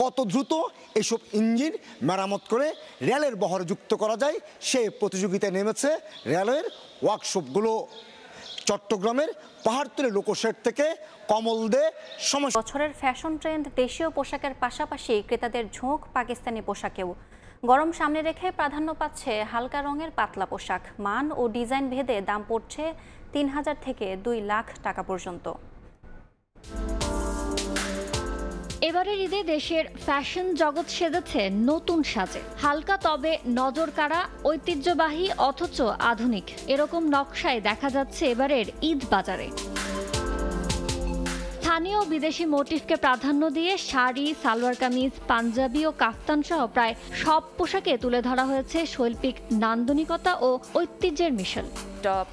কত দ্রুত এসব ইঞ্জিন মেরামত করে রেলের বহর যুক্ত করা যায় সেই প্রতিযোগিতায় নেমেছে রেলওয়ের ওয়ার্কশপগুলো। চট্টগ্রামের পাহাড়তলি লোকোশেড থেকে কমল দে। বছরের ফ্যাশন ট্রেন্ড দেশীয় পোশাকের পাশাপাশি ক্রেতাদের ঝোঁক পাকিস্তানি পোশাকেও। গরম সামনে রেখে প্রাধান্য পাচ্ছে হালকা রঙের পাতলা পোশাক। মান ও ডিজাইন ভেদে দাম পড়ছে 3000 থেকে 2 লাখ টাকা পর্যন্ত। এবারের ঈদে দেশের ফ্যাশন জগৎ সেজেছে নতুন সাজে। হালকা তবে নজর কাড়া, ঐতিহ্যবাহী অথচ আধুনিক, এরকম নকশায় দেখা যাচ্ছে এবারের ঈদ বাজারে। স্থানীয় বিদেশি মোটিফকে প্রাধান্য দিয়ে শাড়ি, সালোয়ার কামিজ, পাঞ্জাবি ও কাফতান সহ প্রায় সব পোশাকে তুলে ধরা হয়েছে শৈল্পিক নান্দনিকতা ও ঐতিহ্যের মিশেল। টপ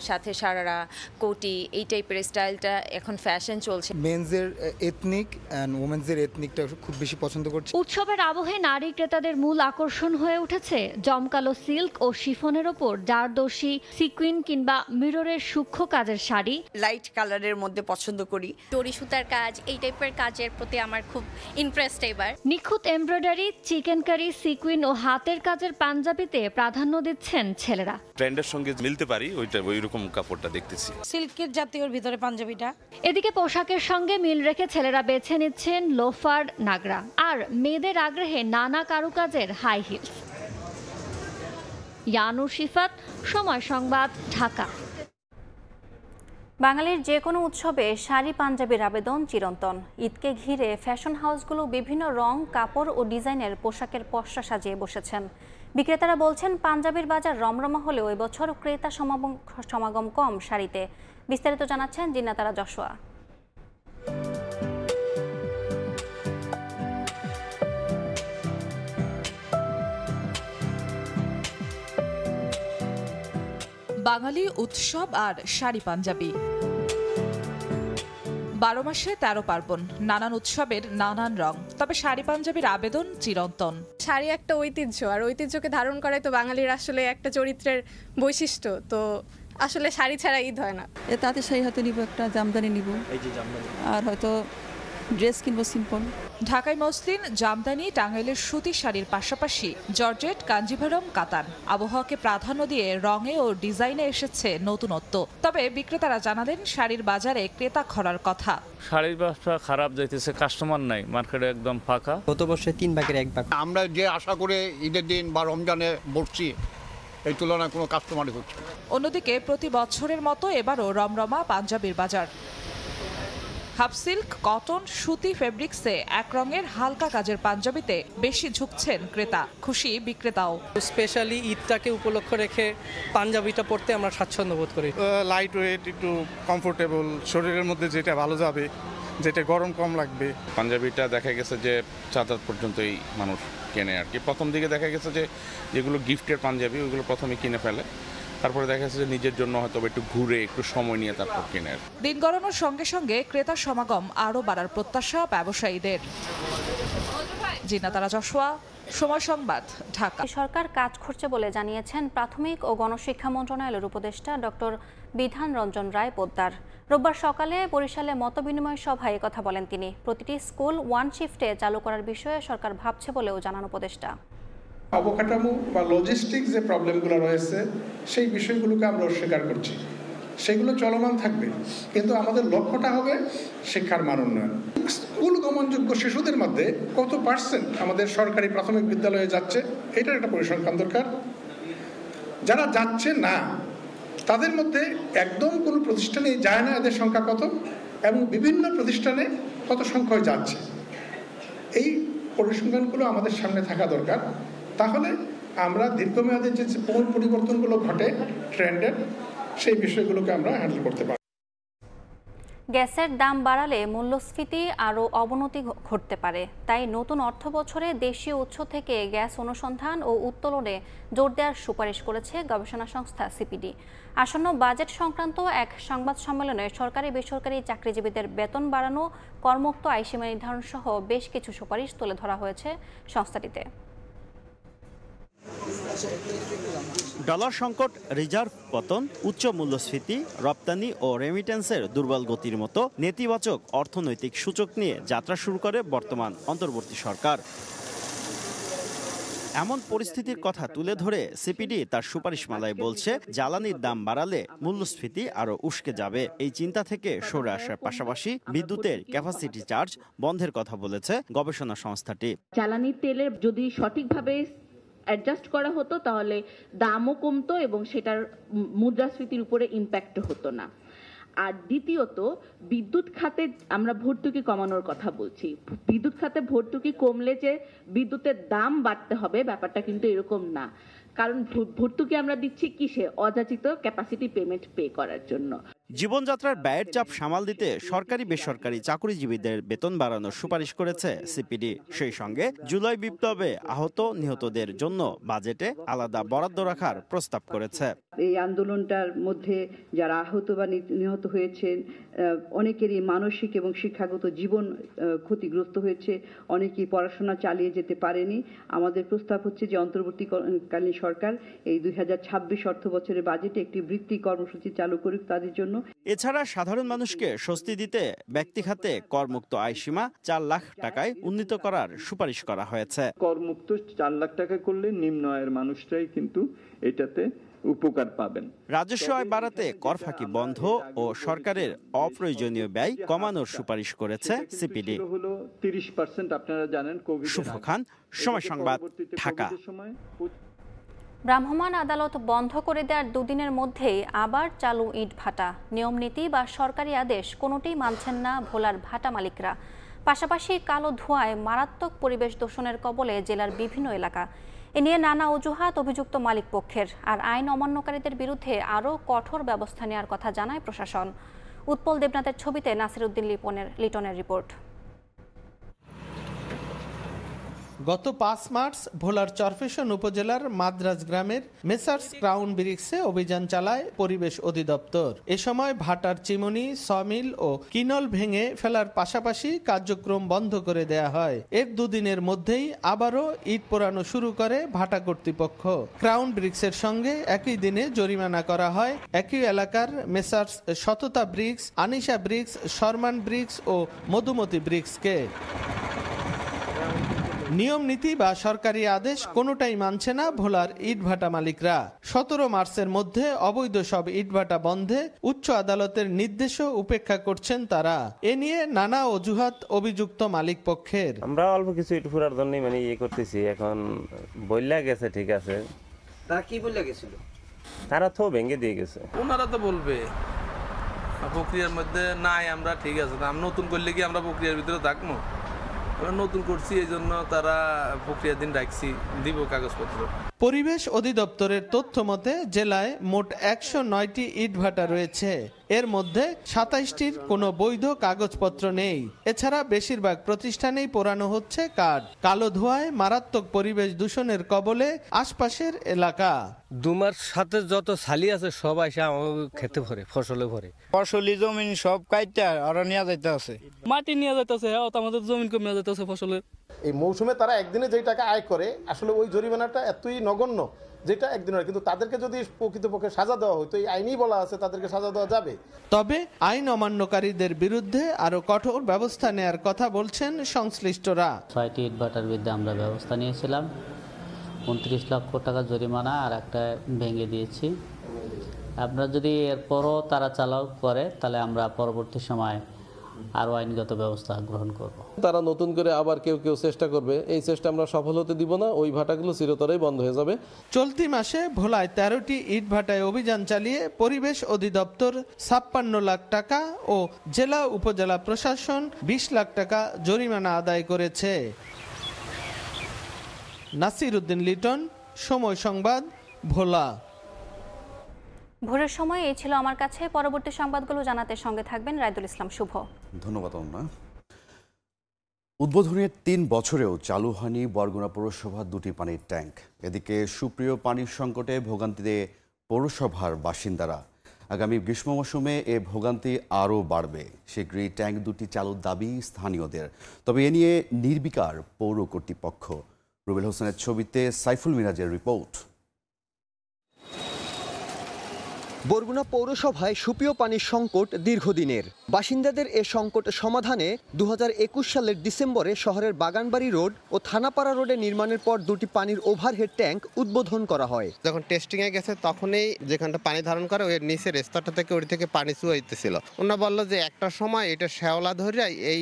সাথে সারারা কোটি এই টাইপের স্টাইলটা এখন ফ্যাশন চলছে। মেন্সের এথনিক অ্যান্ড ওমেন্সের এথনিকটা খুব বেশি পছন্দ করছি। উৎসবের আবহে নারী ক্রেতাদের মূল আকর্ষণ হয়ে উঠেছে জমকালো সিল্ক ও শিফনের ওপর জারদোসি, সিকুইন কিংবা মিররের সূক্ষ্ম কাজের শাড়ি। লাইট কালারের মধ্যে পছন্দ করি। জরি সুতার কাজ, এই টাইপের কাজের প্রতি আমার খুব ইন্টারেস্ট এবার। নিখুঁত এমব্রয়ডারি, চিকেন কারি, সিকুইন ও হাতের কাজের পাঞ্জাবিতে প্রাধান্য দিচ্ছেন ছেলেরা। ট্রেন্ডের সঙ্গে মিলতে পারি ওইরকম কাপড়টা দেখতেছি। সিল্কের জাতীয় ভিতরে পাঞ্জাবিটা। এদিকে পোশাকের সঙ্গে মিল রেখে ছেলেরা বেছে নিচ্ছেন লোফার, নাগরা আর মেয়েদের আগ্রহে নানা কারুকাজের হাই হিলস। ইয়ানুর শিফাত, সময় সংবাদ, ঢাকা। বাঙালির যে কোনো উৎসবে শাড়ি পাঞ্জাবির আবেদন চিরন্তন। ঈদকে ঘিরে ফ্যাশন হাউসগুলো বিভিন্ন রং, কাপড় ও ডিজাইনের পোশাকের পসরা সাজিয়ে বসেছেন। বিক্রেতারা বলছেন পাঞ্জাবির বাজার রমরমা হলেও এবছর ক্রেতা সমাগম কম শাড়িতে। বিস্তারিত জানাচ্ছেন জিন্নাতারা যশোয়া। বাঙালি উৎসব আর শাড়ি পাঞ্জাবি, 12 মাসে 13 পার্বণ, নানান উৎসবের নানান রং, তবে শাড়ি পাঞ্জাবির আবেদন চিরন্তন। শাড়ি একটা ঐতিহ্য, আর ঐতিহ্যকে ধারণ করাই তো বাঙালির আসলে একটা চরিত্রের বৈশিষ্ট্য। তো আসলে শাড়ি ছাড়া ঈদ হয় না। তাতে শাড়ি হয়তো নিব, একটা জামদানি নিব, আর হয়তো ড্রেস কিনবো সিম্পল। ঢাকায় মসলিন, জামদানি, টাঙ্গাইলের সুতি শাড়ির পাশাপাশি জর্জেট, কাঞ্জিভারম, কাতান। আবহাওয়াকে প্রাধান্য দিয়ে রঙে ও ডিজাইনে এসেছে নতুনত্ব। তবে বিক্রেতারা জানালেন শাড়ির বাজারে ক্রেতা খরার কথা। শাড়ির ব্যবসা খারাপ যাইতেছে, কাস্টমার নাই, মার্কেটে একদম ফাঁকা। গত বছর 3 ভাগের 1 ভাগ। আমরা যে আশা করে ঈদের দিন বা রমজানে বসছি, এই তুলনায় কোনো কাস্টমারই হচ্ছে। অন্যদিকে প্রতি বছরের মতো এবারও রমরমা পাঞ্জাবির বাজার। হাফ সিল্ক, কটন, সুতি ফেব্রিক্সে এক রঙের হালকা কাজের পাঞ্জাবিতে বেশি ঝুঁকছেন ক্রেতা। খুশি বিক্রেতাও। স্পেশালি ঈদটাকে উপলক্ষ রেখে পাঞ্জাবিটা পরতে আমরা স্বাচ্ছন্দ্য বোধ করি। লাইট ওয়েট, একটু কমফোর্টেবল, শরীরের মধ্যে যেটা ভালো যাবে, যেটা গরম কম লাগবে। পাঞ্জাবিটা দেখা গেছে যে 4 পর্যন্তই মানুষ কেনে আর কি। প্রথম দিকে দেখা গেছে যে যেগুলো গিফটের পাঞ্জাবি ওইগুলো প্রথমে কিনে ফেলে, তারপরে দেখা যাচ্ছে যে নিজের জন্য হয়তো একটু ঘুরে একটু সময় নিয়ে তারপর কেনার। দিন গড়ানোর সঙ্গে সঙ্গে ক্রেতার সমাগম আরও বাড়ার প্রত্যাশা ব্যবসায়ীদের। জিন্নাতারা যশোয়া, সময় সংবাদ, ঢাকা। সরকার কাজ করছে বলে জানিয়েছেন প্রাথমিক ও গণশিক্ষা মন্ত্রণালয়ের উপদেষ্টা ডক্টর বিধান রঞ্জন রায় পোদ্দার। রোববার সকালে বরিশালে মতবিনিময় সভায় কথা বলেন তিনি। প্রতিটি স্কুল 1 শিফটে চালু করার বিষয়ে সরকার ভাবছে বলেও জানান উপদেষ্টা। অবকাঠামো বা লজিস্টিক যে প্রবলেমগুলো রয়েছে সেই বিষয়গুলোকে আমরা অস্বীকার করছি, সেগুলো চলমান থাকবে, কিন্তু আমাদের লক্ষ্যটা হবে শিক্ষার মান উন্নয়ন। স্কুল গমনযোগ্য শিশুদের মধ্যে কত পার্সেন্ট আমাদের সরকারি প্রাথমিক বিদ্যালয়ে যাচ্ছে, এটার একটা পরিসংখ্যান দরকার। যারা যাচ্ছে না তাদের মধ্যে একদম কোনো প্রতিষ্ঠানে যায় না এদের সংখ্যা কত, এবং বিভিন্ন প্রতিষ্ঠানে কত সংখ্যায় যাচ্ছে, এই পরিসংখ্যানগুলো আমাদের সামনে থাকা দরকার। তাহলে আমরা দীর্ঘমেয়াদে যে পরিবর্তনগুলো ঘটে ট্রেন্ডের, সেই বিষয়গুলোকে আমরা হ্যান্ডেল করতে পারি। গ্যাসের দাম বাড়ালে মূল্যস্ফীতি আরও অবনতি ঘটতে পারে। তাই নতুন অর্থবছরে দেশীয় উৎস থেকে গ্যাস অনুসন্ধান ও উত্তোলনে জোর দেওয়ার সুপারিশ করেছে গবেষণা সংস্থা সিপিডি। আসন্ন বাজেট সংক্রান্ত এক সংবাদ সম্মেলনে সরকারি বেসরকারি চাকরিজীবীদের বেতন বাড়ানো, কর্মুক্ত আয়সীমা নির্ধারণ সহ বেশ কিছু সুপারিশ তুলে ধরা হয়েছে সংস্থাটিতে। ডলার সংকট, রিজার্ভ পতন, উচ্চ মূল্যস্ফীতি, রপ্তানি ও রেমিটেন্সের দুর্বল গতির মতো নেতিবাচক অর্থনৈতিক সূচক নিয়ে যাত্রা শুরু করে বর্তমান অন্তর্বর্তী সরকার। এমন পরিস্থিতির কথা তুলে ধরে সিপিডি তার সুপারিশমালায় বলছে, জ্বালানির দাম বাড়ালে মূল্যস্ফীতি আরও উস্কে যাবে। এই চিন্তা থেকে সরে আসার পাশাপাশি বিদ্যুতের ক্যাপাসিটি চার্জ বন্ধের কথা বলেছে গবেষণা সংস্থাটি। জ্বালানি তেলের যদি সঠিকভাবে অ্যাডজাস্ট করা হতো তাহলে দামও কমতো এবং সেটার মুদ্রাস্ফীতির উপরে ইম্প্যাক্ট হতো না। আর দ্বিতীয়ত, বিদ্যুৎ খাতে আমরা ভর্তুকি কমানোর কথা বলছি। বিদ্যুৎ খাতে ভর্তুকি কমলে যে বিদ্যুতের দাম বাড়তে হবে ব্যাপারটা কিন্তু এরকম না, কারণ ভর্তুকি আমরা দিচ্ছি কিসে? অযাচিত ক্যাপাসিটি পেমেন্ট পে করার জন্য। জীবনযাত্রার ব্যয়ের চাপ সামাল দিতে সরকারি বেসরকারি চাকরিজীবীদের বেতন বাড়ানোর সুপারিশ করেছে সিপিডি। সেই সঙ্গে জুলাই বিপ্লবে আহত নিহতদের জন্য বাজেটে আলাদা বরাদ্দ রাখার প্রস্তাব করেছে। এই আন্দোলনটার মধ্যে যারা আহত বা নিহত হয়েছেন অনেকেরই মানসিক এবং শিক্ষাগত জীবন ক্ষতিগ্রস্ত হয়েছে, অনেকেই পড়াশোনা চালিয়ে যেতে পারেনি। আমাদের প্রস্তাব হচ্ছে যে অন্তর্বর্তীকালীন সরকার এই 2026 অর্থ বছরের বাজেটে একটি বৃত্তি কর্মসূচি চালু করুক তাদের জন্য। এছাড়া সাধারণ মানুষকে স্বস্তি দিতে ব্যক্তি খাতে করমুক্ত আয়সীমা 4 লাখ টাকায় উন্নীত করার সুপারিশ করা হয়েছে। করমুক্ত 4 লাখ টাকা করলে নিম্ন আয়ের মানুষরাই কিন্তু এটাতে উপকার পাবেন। রাজস্ব আয় বাড়াতে কর ফাঁকি বন্ধ ও সরকারের অপ্রয়োজনীয় ব্যয় কমানোর সুপারিশ করেছে সিপিডি। হলো 30%, আপনারা জানেন কোভিড। শুভ খান, সময় সংবাদ, ঢাকা। ভ্রাম্যমাণ আদালত বন্ধ করে দেওয়ার দুদিনের মধ্যেই আবার চালু ইট ভাটা। নিয়ম নীতি বা সরকারি আদেশ কোনোটিই মানছেন না ভোলার ভাটা মালিকরা। পাশাপাশি কালো ধোঁয়ায় মারাত্মক পরিবেশ দূষণের কবলে জেলার বিভিন্ন এলাকা। এ নিয়ে নানা অজুহাত অভিযুক্ত মালিক পক্ষের, আর আইন অমান্যকারীদের বিরুদ্ধে আরও কঠোর ব্যবস্থা নেওয়ার কথা জানায় প্রশাসন। উৎপল দেবনাথের ছবিতে নাসিরউদ্দিন লিটনের রিপোর্ট। গত 5 মার্চ ভোলার চরফেশন উপজেলার মাদ্রাজ গ্রামের মেসার্স ক্রাউন ব্রিক্সে অভিযান চালায় পরিবেশ অধিদপ্তর। এ সময় ভাটার চিমনি, সমিল ও কিনল ভেঙে ফেলার পাশাপাশি কার্যক্রম বন্ধ করে দেয়া হয়। এর দুদিনের মধ্যেই আবারও ইট পোড়ানো শুরু করে ভাটা কর্তৃপক্ষ। ক্রাউন ব্রিক্সের সঙ্গে একই দিনে জরিমানা করা হয় একই এলাকার মেসার্স সততা ব্রিক্স, আনিশা ব্রিক্স, শর্মান ব্রিক্স ও মধুমতি ব্রিক্সকে। নিয়ম নীতি বা সরকারি আদেশ কোনোটাই মানছে না ভোলার ইটভাটা মালিকরা। 17 মার্চের মধ্যে অবৈধ সব ইটভাটা বন্ধে উচ্চ আদালতের নির্দেশও উপেক্ষা করছেন তারা। এ নিয়ে নানা অজুহাত অভিযুক্ত মালিক পক্ষের। আমরা অল্প কিছু ইট ফুরার জন্য ইয়ে করতেছি, এখন বললা গেছে ঠিক আছে। তারা কি বললা গেছিল? তারা তো ভেঙে দিয়ে গেছে। ওনারা তো বলবে প্রক্রিয়ার মধ্যে নাই, আমরা ঠিক আছে, আমরা নতুন করলে কি আমরা প্রক্রিয়ার ভিতরে থাকবো? আমরা নতুন করছি, এই জন্য তারা প্রক্রিয়া দিন রাখছি, দিব কাগজপত্র। পরিবেশ অধিদপ্তরের তথ্য মতে জেলায় মোট 109টি ইটভাটা রয়েছে। এর মধ্যে 27টির কোনো বৈধ কাগজপত্র নেই। এছাড়া বেশিরভাগ প্রতিষ্ঠানেই পোড়ানো হচ্ছে কাঠ। কালো ধোঁয়ায় মারাত্মক পরিবেশ দূষণের কবলে আশপাশের এলাকা। দুমার সাথে যত ছালি আছে সব এসে খেতে ভরে, ফসলে ভরে। ফসলি জমিন সব কাইটা আর নিয়ে যাইতে আছে, মাটি নিয়ে যাইতেছে, আমাদের জমিন কমে যাইতেছে ফসলের। এই মৌসুমে তারা একদিনে যেই টাকা আয় করে, আসলে ওই জরিমানাটা এতই নগণ্য যেটা একদিনের, কিন্তু তাদেরকে যদি প্রকৃতপক্ষে সাজা দেওয়া হতো, এই আইনই বলা আছে তাদেরকে সাজা দেওয়া যাবে। তবে আইন অমান্যকারীদের বিরুদ্ধে আরো কঠোর ব্যবস্থা নেয়ার কথা বলছেন সংশ্লিষ্টরা। 6টি ইটভাটার বিরুদ্ধে আমরা ব্যবস্থা নিয়েছিলাম, 29 লক্ষ টাকা জরিমানা আর একটা ভেঙে দিয়েছি। আপনারা যদি এরপরও তারা চালাও করে তাহলে আমরা পরবর্তী সময় আরও আইনগত ব্যবস্থা গ্রহণ করব। তারা নতুন করে আবার কেউ চেষ্টা করবে, এই চেষ্টা আমরা সফল হতে দিব না, ওই ভাটাগুলো চিরতরেই বন্ধ হয়ে যাবে। চলতি মাসে ভোলায় 13টি ইট ভাটায় অভিযান চালিয়ে পরিবেশ অধিদপ্তর 56 লাখ টাকা ও জেলা উপজেলা প্রশাসন 20 লাখ টাকা জরিমানা আদায় করেছে। নাসিরউদ্দিন লিটন, সময় সংবাদ, ভোলা। ভোরের সময় এই ছিল আমার কাছে। পরবর্তী সংবাদগুলো জানাতে সঙ্গে থাকবেন রাইদুল ইসলাম শুভ। ধন্যবাদ অন্না। উদ্বোধনের 3 বছরেও চালু হয়নি বরগুনা পৌরসভার 2টি পানির ট্যাঙ্ক। এদিকে সুপ্রিয় পানির সংকটে ভোগান্তিতে পৌরসভার বাসিন্দারা। আগামী গ্রীষ্ম মৌসুমে এ ভোগান্তি আরও বাড়বে। শীঘ্রই ট্যাঙ্ক 2টি চালুর দাবি স্থানীয়দের, তবে এ নিয়ে নির্বিকার পৌর কর্তৃপক্ষ। রুবেল হোসেনের ছবিতে সাইফুল মিরাজের রিপোর্ট। বরগুনা পৌরসভায় সুপেয় পানির সংকট দীর্ঘদিনের। বাসিন্দাদের এ সংকট সমাধানে 2021 সালের ডিসেম্বরে শহরের বাগানবাড়ি রোড ও থানাপাড়া রোডে নির্মাণের পর 2টি পানির ওভারহেড ট্যাঙ্ক উদ্বোধন করা হয়। যখন টেস্টিংয়ে গেছে তখনই যেখানটা পানি ধারণ করে ওই নিচের স্তরটা থেকে ওই থেকে পানি চুয়াইতেছিল। ওনারা বললো যে একটা সময় এটা শ্যাওলা ধরে এই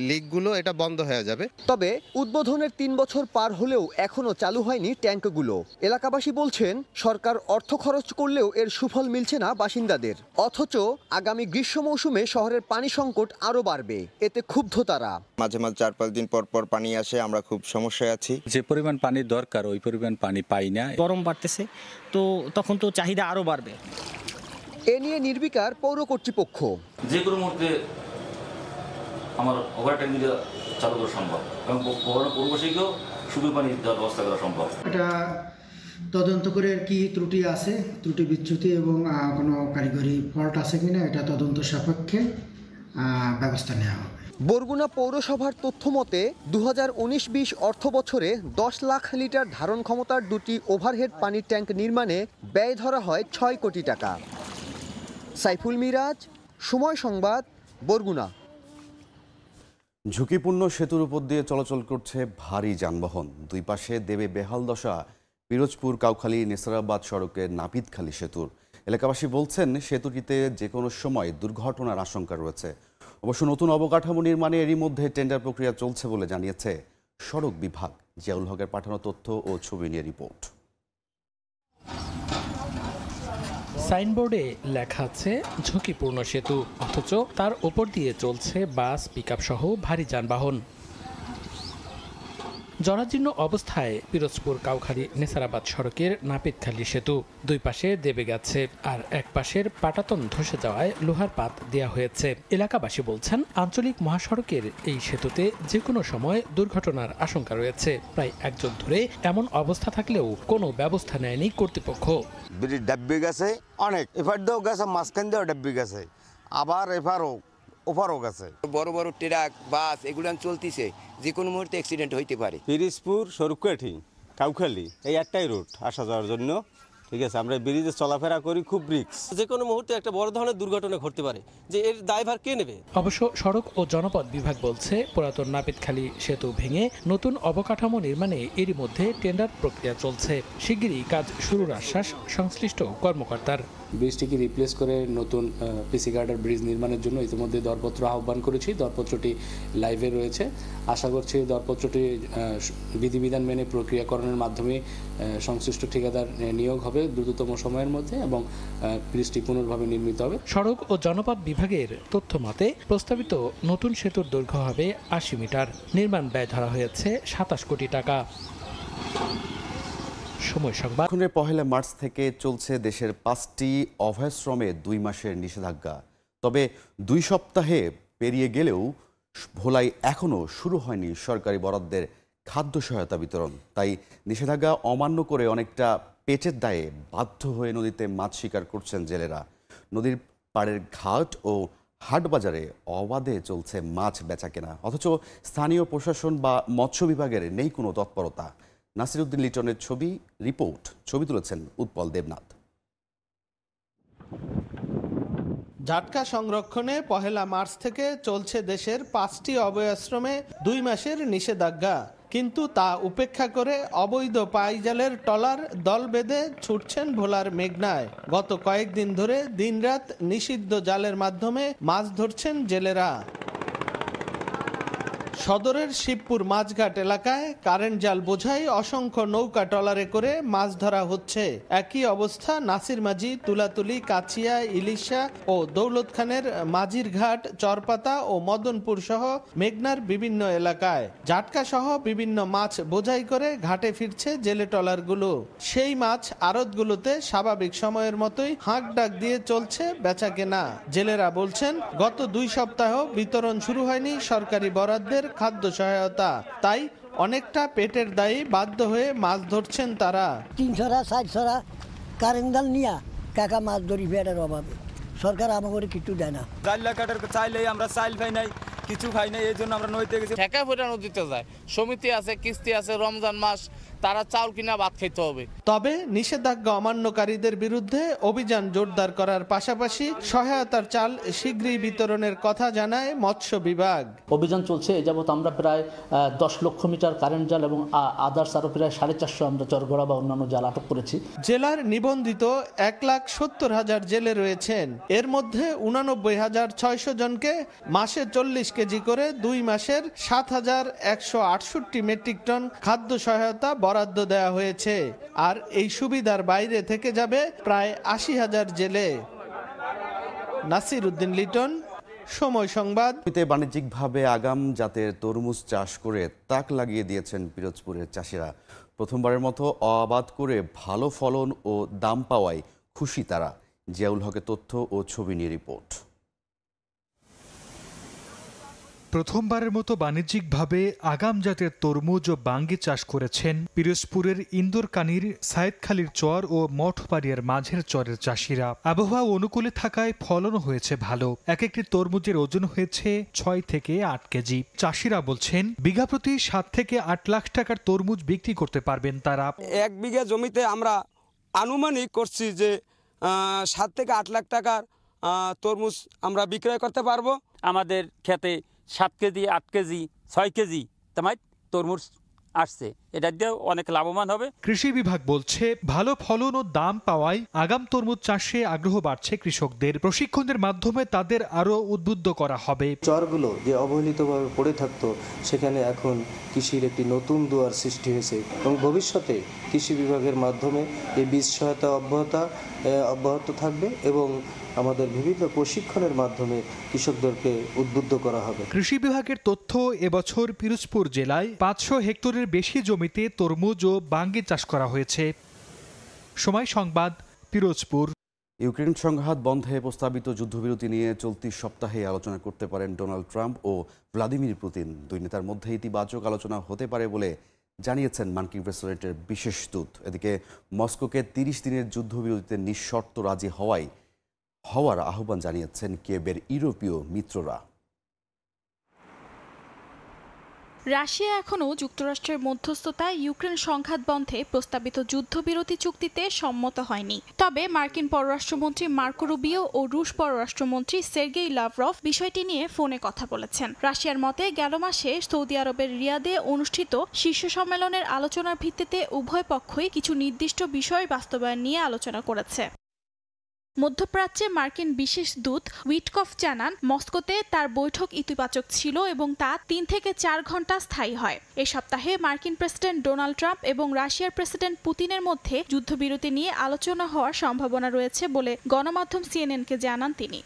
লিকগুলো এটা বন্ধ হয়ে যাবে। তবে উদ্বোধনের 3 বছর পার হলেও এখনো চালু হয়নি ট্যাঙ্কগুলো। এলাকাবাসী বলছেন সরকার অর্থ খরচ করলেও এর সুফল মিলছে না বাসিন্দাদের। অথচ আগামী গ্রীষ্ম মৌসুমে শহরের পানি সংকট আরো বাড়বে, এতে ক্ষুব্ধ তারা। মাঝে মাঝে 4-5 দিন পর পর পানি আসে, আমরা খুব সমস্যায় আছি। যে পরিমাণ পানির দরকার ওই পরিমাণ পানি পাই না। গরম বাড়তেছে, তো তখন তো চাহিদা আরো বাড়বে। এ নিয়ে নির্বিকার পৌর কর্তৃপক্ষ। যে কোনো মুহূর্তে আমার ওভার ট্যাঙ্ক চালু করা সম্ভব এবং পৌরবাসীকেও সুপেয় পানি দেওয়ার ব্যবস্থা করা সম্ভব। এটা তদন্ত করে কি ত্রুটি আছে, ত্রুটি বিচ্যুতি এবং কোনো কারিগরি ফল্ট আছে কিনা এটা তদন্ত সাপেক্ষে ব্যবস্থা নেওয়া হবে। বরগুনা পৌরসভার তথ্য মতে 2019-20 অর্থ বছরে 10 লাখ লিটার ধারণ ক্ষমতার দুটি ওভারহেড পানির ট্যাঙ্ক নির্মাণে ব্যয় ধরা হয় 6 কোটি টাকা। সাইফুল মিরাজ, সময় সংবাদ, বরগুনা। ঝুঁকিপূর্ণ সেতুর উপর দিয়ে চলাচল করছে ভারী যানবাহন। দুই পাশে দেবে বেহাল দশা পিরোজপুর কাউখালী নেসারাবাদ সড়কের নাপিতখালী সেতুর। এলাকাবাসী বলছেন সেতুটিতে যে কোনো সময় দুর্ঘটনার আশঙ্কা রয়েছে। অবশ্য নতুন অবকাঠামো নির্মাণে এরই মধ্যে টেন্ডার প্রক্রিয়া চলছে বলে জানিয়েছে সড়ক বিভাগ। জিয়াউল হকের পাঠানো তথ্য ও ছবি নিয়ে রিপোর্ট। সাইনবোর্ডে লেখা আছে ঝুঁকিপূর্ণ সেতু, অথচ তার ওপর দিয়ে চলছে বাস, পিকআপ সহ ভারী যানবাহন। জরাজীর্ণ অবস্থায় পিরোজপুর কাউখালী নেসারাবাদ সড়কের নাপিতখালী সেতু। দুই পাশে দেবে গেছে, আর এক পাশের পাটাতন ধসে যাওয়ায় লোহার পাত দেওয়া হয়েছে। এলাকাবাসী বলছেন আঞ্চলিক মহাসড়কের এই সেতুতে যে কোনো সময় দুর্ঘটনার আশঙ্কা রয়েছে। প্রায় এক যুগ ধরে এমন অবস্থা থাকলেও কোনো ব্যবস্থা নেয়নি কর্তৃপক্ষ। ব্রিজ ডাব্বি গেছে অনেক, এফার দিয়েও গেছে, মাঝখান দিয়েও ডাব্বি গেছে, আবার এফারও ওভারও গেছে। বড় বড় ট্রাক, বাস এগুলো চলতেছে, যে কোনো মুহূর্তে অ্যাক্সিডেন্ট হইতে পারে। পিরিজপুর, সরুকাঠি, কাউখালী এই একটাই রুট আসা যাওয়ার জন্য, ঠিক আছে। আমরা ব্রিজে চলাফেরা করি, খুব রিস্ক, যে কোনো মুহূর্তে একটা বড় ধরনের দুর্ঘটনা ঘটতে পারে, যে এর দায়ভার কে নেবে? অবশ্য সড়ক ও জনপথ বিভাগ বলছে পুরাতন নাপিতখালী সেতু ভেঙে নতুন অবকাঠামো নির্মাণে এরই মধ্যে টেন্ডার প্রক্রিয়া চলছে। শিগগিরই কাজ শুরুর আশ্বাস সংশ্লিষ্ট কর্মকর্তার। ব্রিজটিকে রিপ্লেস করে নতুন পিসি গার্ডার ব্রিজ নির্মাণের জন্য ইতিমধ্যে দরপত্র আহ্বান করেছি। দরপত্রটি লাইভে রয়েছে। আশা করছি দরপত্রটি বিধিবিধান মেনে প্রক্রিয়াকরণের মাধ্যমে সংশ্লিষ্ট ঠিকাদার নিয়োগ হবে দ্রুততম সময়ের মধ্যে এবং ব্রিজটি পুনর্ভাবে নির্মিত হবে। সড়ক ও জনপথ বিভাগের তথ্য মতে প্রস্তাবিত নতুন সেতুর দৈর্ঘ্য হবে 80 মিটার। নির্মাণ ব্যয় ধরা হয়েছে 27 কোটি টাকা। সময় সংবাদ। পহেলা মার্চ থেকে চলছে দেশের 5টি অভয়াশ্রমে 2 মাসের নিষেধাজ্ঞা। তবে 2 সপ্তাহে পেরিয়ে গেলেও ভোলায় এখনও শুরু হয়নি সরকারি বরাদ্দের খাদ্য সহায়তা বিতরণ। তাই নিষেধাজ্ঞা অমান্য করে অনেকটা পেটের দায়ে বাধ্য হয়ে নদীতে মাছ শিকার করছেন জেলেরা। নদীর পাড়ের ঘাট ও হাট বাজারে অবাধে চলছে মাছ বেচাকেনা, অথচ স্থানীয় প্রশাসন বা মৎস্য বিভাগের নেই কোনো তৎপরতা। নাসিরউদ্দিন লিটনের রিপোর্ট। ছবি তুলেছেন উৎপল দেবনাথ। জাটকা সংরক্ষণে পহেলা মার্চ থেকে চলছে দেশের 5টি অভয়াশ্রমে 2 মাসের নিষেধাজ্ঞা। কিন্তু তা উপেক্ষা করে অবৈধ পাইজালের ট্রলার দল বেঁধে ছুটছেন ভোলার মেঘনায়। গত কয়েকদিন ধরে দিনরাত নিষিদ্ধ জালের মাধ্যমে মাছ ধরছেন জেলেরা। সদরের শিবপুর মাছঘাট এলাকায় কারেন্ট জাল বোঝাই অসংখ্য নৌকা ট্রলারে করে মাছ ধরা হচ্ছে। একই অবস্থা নাসিরমাঝি, তুলাতুলি, কাছিয়া, ইলিশা ও দৌলত খানের মাঝির ঘাট, চরপাতা ও মদনপুর সহ মেঘনার বিভিন্ন এলাকায়। জাটকা সহ বিভিন্ন মাছ বোঝাই করে ঘাটে ফিরছে জেলে ট্রলারগুলো। সেই মাছ আড়তগুলোতে স্বাভাবিক সময়ের মতোই হাঁক ডাক দিয়ে চলছে বেচাকেনা। জেলেরা বলছেন গত 2 সপ্তাহ বিতরণ শুরু হয়নি সরকারি বরাদ্দের খাদ্য সহায়তা, তাই অনেকটা পেটের দায়ে বাধ্য হয়ে মাছ ধরছেন তারা। 300-400 কারেন্ট জাল নিয়া কাকা মাছ ধরি পেটের অভাবে। সরকার আমাদের কিছু দেয় না। জাল কাটার চাইলেই আমরা চাইল পাই নাই, কিছু খাই নাই, এই জন্য আমরা নদীতে গেছি। ঠেকা ফেরা নদীতে যায়, সমিতি আছে, কিস্তি আছে, রমজান মাস, তারা চাউল কিনা ভাত খেতে হবে। তবে নিষেধাজ্ঞা অমান্যকারীদের বিরুদ্ধে অভিযান জোরদার করার পাশাপাশি সহায়তার চাল শীঘ্রই বিতরণের কথা জানায় মৎস্য বিভাগ। অভিযান চলছে। এ যাবৎ আমরা প্রায় 10 লক্ষ মিটার কারেন্ট জাল এবং আদার্স আরো প্রায় 450 আমরা চরগড়া বা অন্যান্য জাল আটক করেছি। জেলার নিবন্ধিত 1,70,000 জেলে রয়েছেন। এর মধ্যে 89,600 জনকে মাসে 40 কেজি করে 2 মাসের 7,168 মেট্রিক টন খাদ্য সহায়তা বরাদ্দ দেওয়া হয়েছে। আর এই সুবিধার বাইরে থেকে যাবে প্রায় 80,000 জেলে। নাসিরউদ্দিন লিটন, সময় সংবাদ। বাণিজ্যিকভাবে আগাম জাতের তরমুজ চাষ করে তাক লাগিয়ে দিয়েছেন পিরোজপুরের চাষিরা। প্রথমবারের মতো অবাধ করে ভালো ফলন ও দাম পাওয়ায় খুশি তারা। জিয়াউল হকের তথ্য ও ছবি নিয়ে রিপোর্ট। প্রথমবারের মতো বাণিজ্যিকভাবে আগাম জাতের তরমুজ ও বাঙ্গি চাষ করেছেন পিরোজপুরের ইন্দুরকানির সায়েদখালীর চর ও মঠবাড়িয়ার মাঝের চরের চাষিরা। আবহাওয়া অনুকূলে থাকায় ফলনও হয়েছে ভালো। এক একটি তরমুজের ওজন হয়েছে 6 থেকে 8 কেজি। চাষিরা বলছেন বিঘা প্রতি 7 থেকে 8 লাখ টাকার তরমুজ বিক্রি করতে পারবেন তারা। 1 বিঘা জমিতে আমরা আনুমানিক করছি যে 7 থেকে 8 লাখ টাকার তরমুজ আমরা বিক্রয় করতে পারবো। আমাদের খেতে 7 কেজি 8 কেজি 6 কেজি তামাই তরমুজ আসছে, এটা দিয়ে অনেক লাভবান হবে। কৃষি বিভাগ বলছে ভালো ফলন ও দাম পাওয়ায় আগাম তরমুজ চাষে আগ্রহ বাড়ছে কৃষকদের। প্রশিক্ষণের মাধ্যমে তাদের আরো উদ্বুদ্ধ করা হবে। চরগুলো যে অবহেলিতভাবে পড়ে থাকতো সেখানে এখন কৃষির একটি নতুন দুয়ার সৃষ্টি হয়েছে এবং ভবিষ্যতে কৃষি বিভাগের মাধ্যমে এই বীজ সহায়তা অব্যাহত থাকবে এবং আমাদের বিভিন্ন প্রশিক্ষণের মাধ্যমে কৃষকদেরকে উদ্বুদ্ধ করা হবে। কৃষি বিভাগের তথ্য, এবছর পিরোজপুর জেলায় 500 হেক্টরের বেশি জমিতে তরমুজ ও বাঙ্গি চাষ করা হয়েছে। সময় সংবাদ, পিরোজপুর। ইউক্রেন সংঘাত বন্ধে প্রস্তাবিত যুদ্ধবিরতি নিয়ে চলতি সপ্তাহে আলোচনা করতে পারেন ডোনাল্ড ট্রাম্প ও ভ্লাদিমির পুতিন। দুই নেতার মধ্যে ইতিবাচক আলোচনা হতে পারে বলে জানিয়েছেন মার্কিন প্রেসিডেন্টের বিশেষ দূত। এদিকে মস্কোকে 30 দিনের যুদ্ধবিরতিতে নিঃশর্ত রাজি হওয়ার আহ্বান জানিয়েছেন কিয়েভের ইউরোপীয় মিত্ররা। রাশিয়া এখনও যুক্তরাষ্ট্রের মধ্যস্থতায় ইউক্রেন সংঘাত বন্ধে প্রস্তাবিত যুদ্ধবিরতি চুক্তিতে সম্মত হয়নি। তবে মার্কিন পররাষ্ট্রমন্ত্রী মার্কো রুবিও ও রুশ পররাষ্ট্রমন্ত্রী সের্গেই লাভরভ বিষয়টি নিয়ে ফোনে কথা বলেছেন। রাশিয়ার মতে গেল মাসে সৌদি আরবের রিয়াদে অনুষ্ঠিত শীর্ষ সম্মেলনের আলোচনার ভিত্তিতে উভয় পক্ষই কিছু নির্দিষ্ট বিষয় বাস্তবায়ন নিয়ে আলোচনা করেছে। মধ্যপ্রাচ্যে মার্কিন বিশেষ দূত উইটকফ জানান, মস্কোতে তার বৈঠক ইতিবাচক ছিল এবং তা 3 থেকে 4 ঘন্টা স্থায়ী হয়। এ সপ্তাহে মার্কিন প্রেসিডেন্ট ডোনাল্ড ট্রাম্প এবং রাশিয়ার প্রেসিডেন্ট পুতিনের মধ্যে যুদ্ধবিরতি নিয়ে আলোচনা হওয়ার সম্ভাবনা রয়েছে বলে গণমাধ্যম সিএনএনকে জানান তিনি।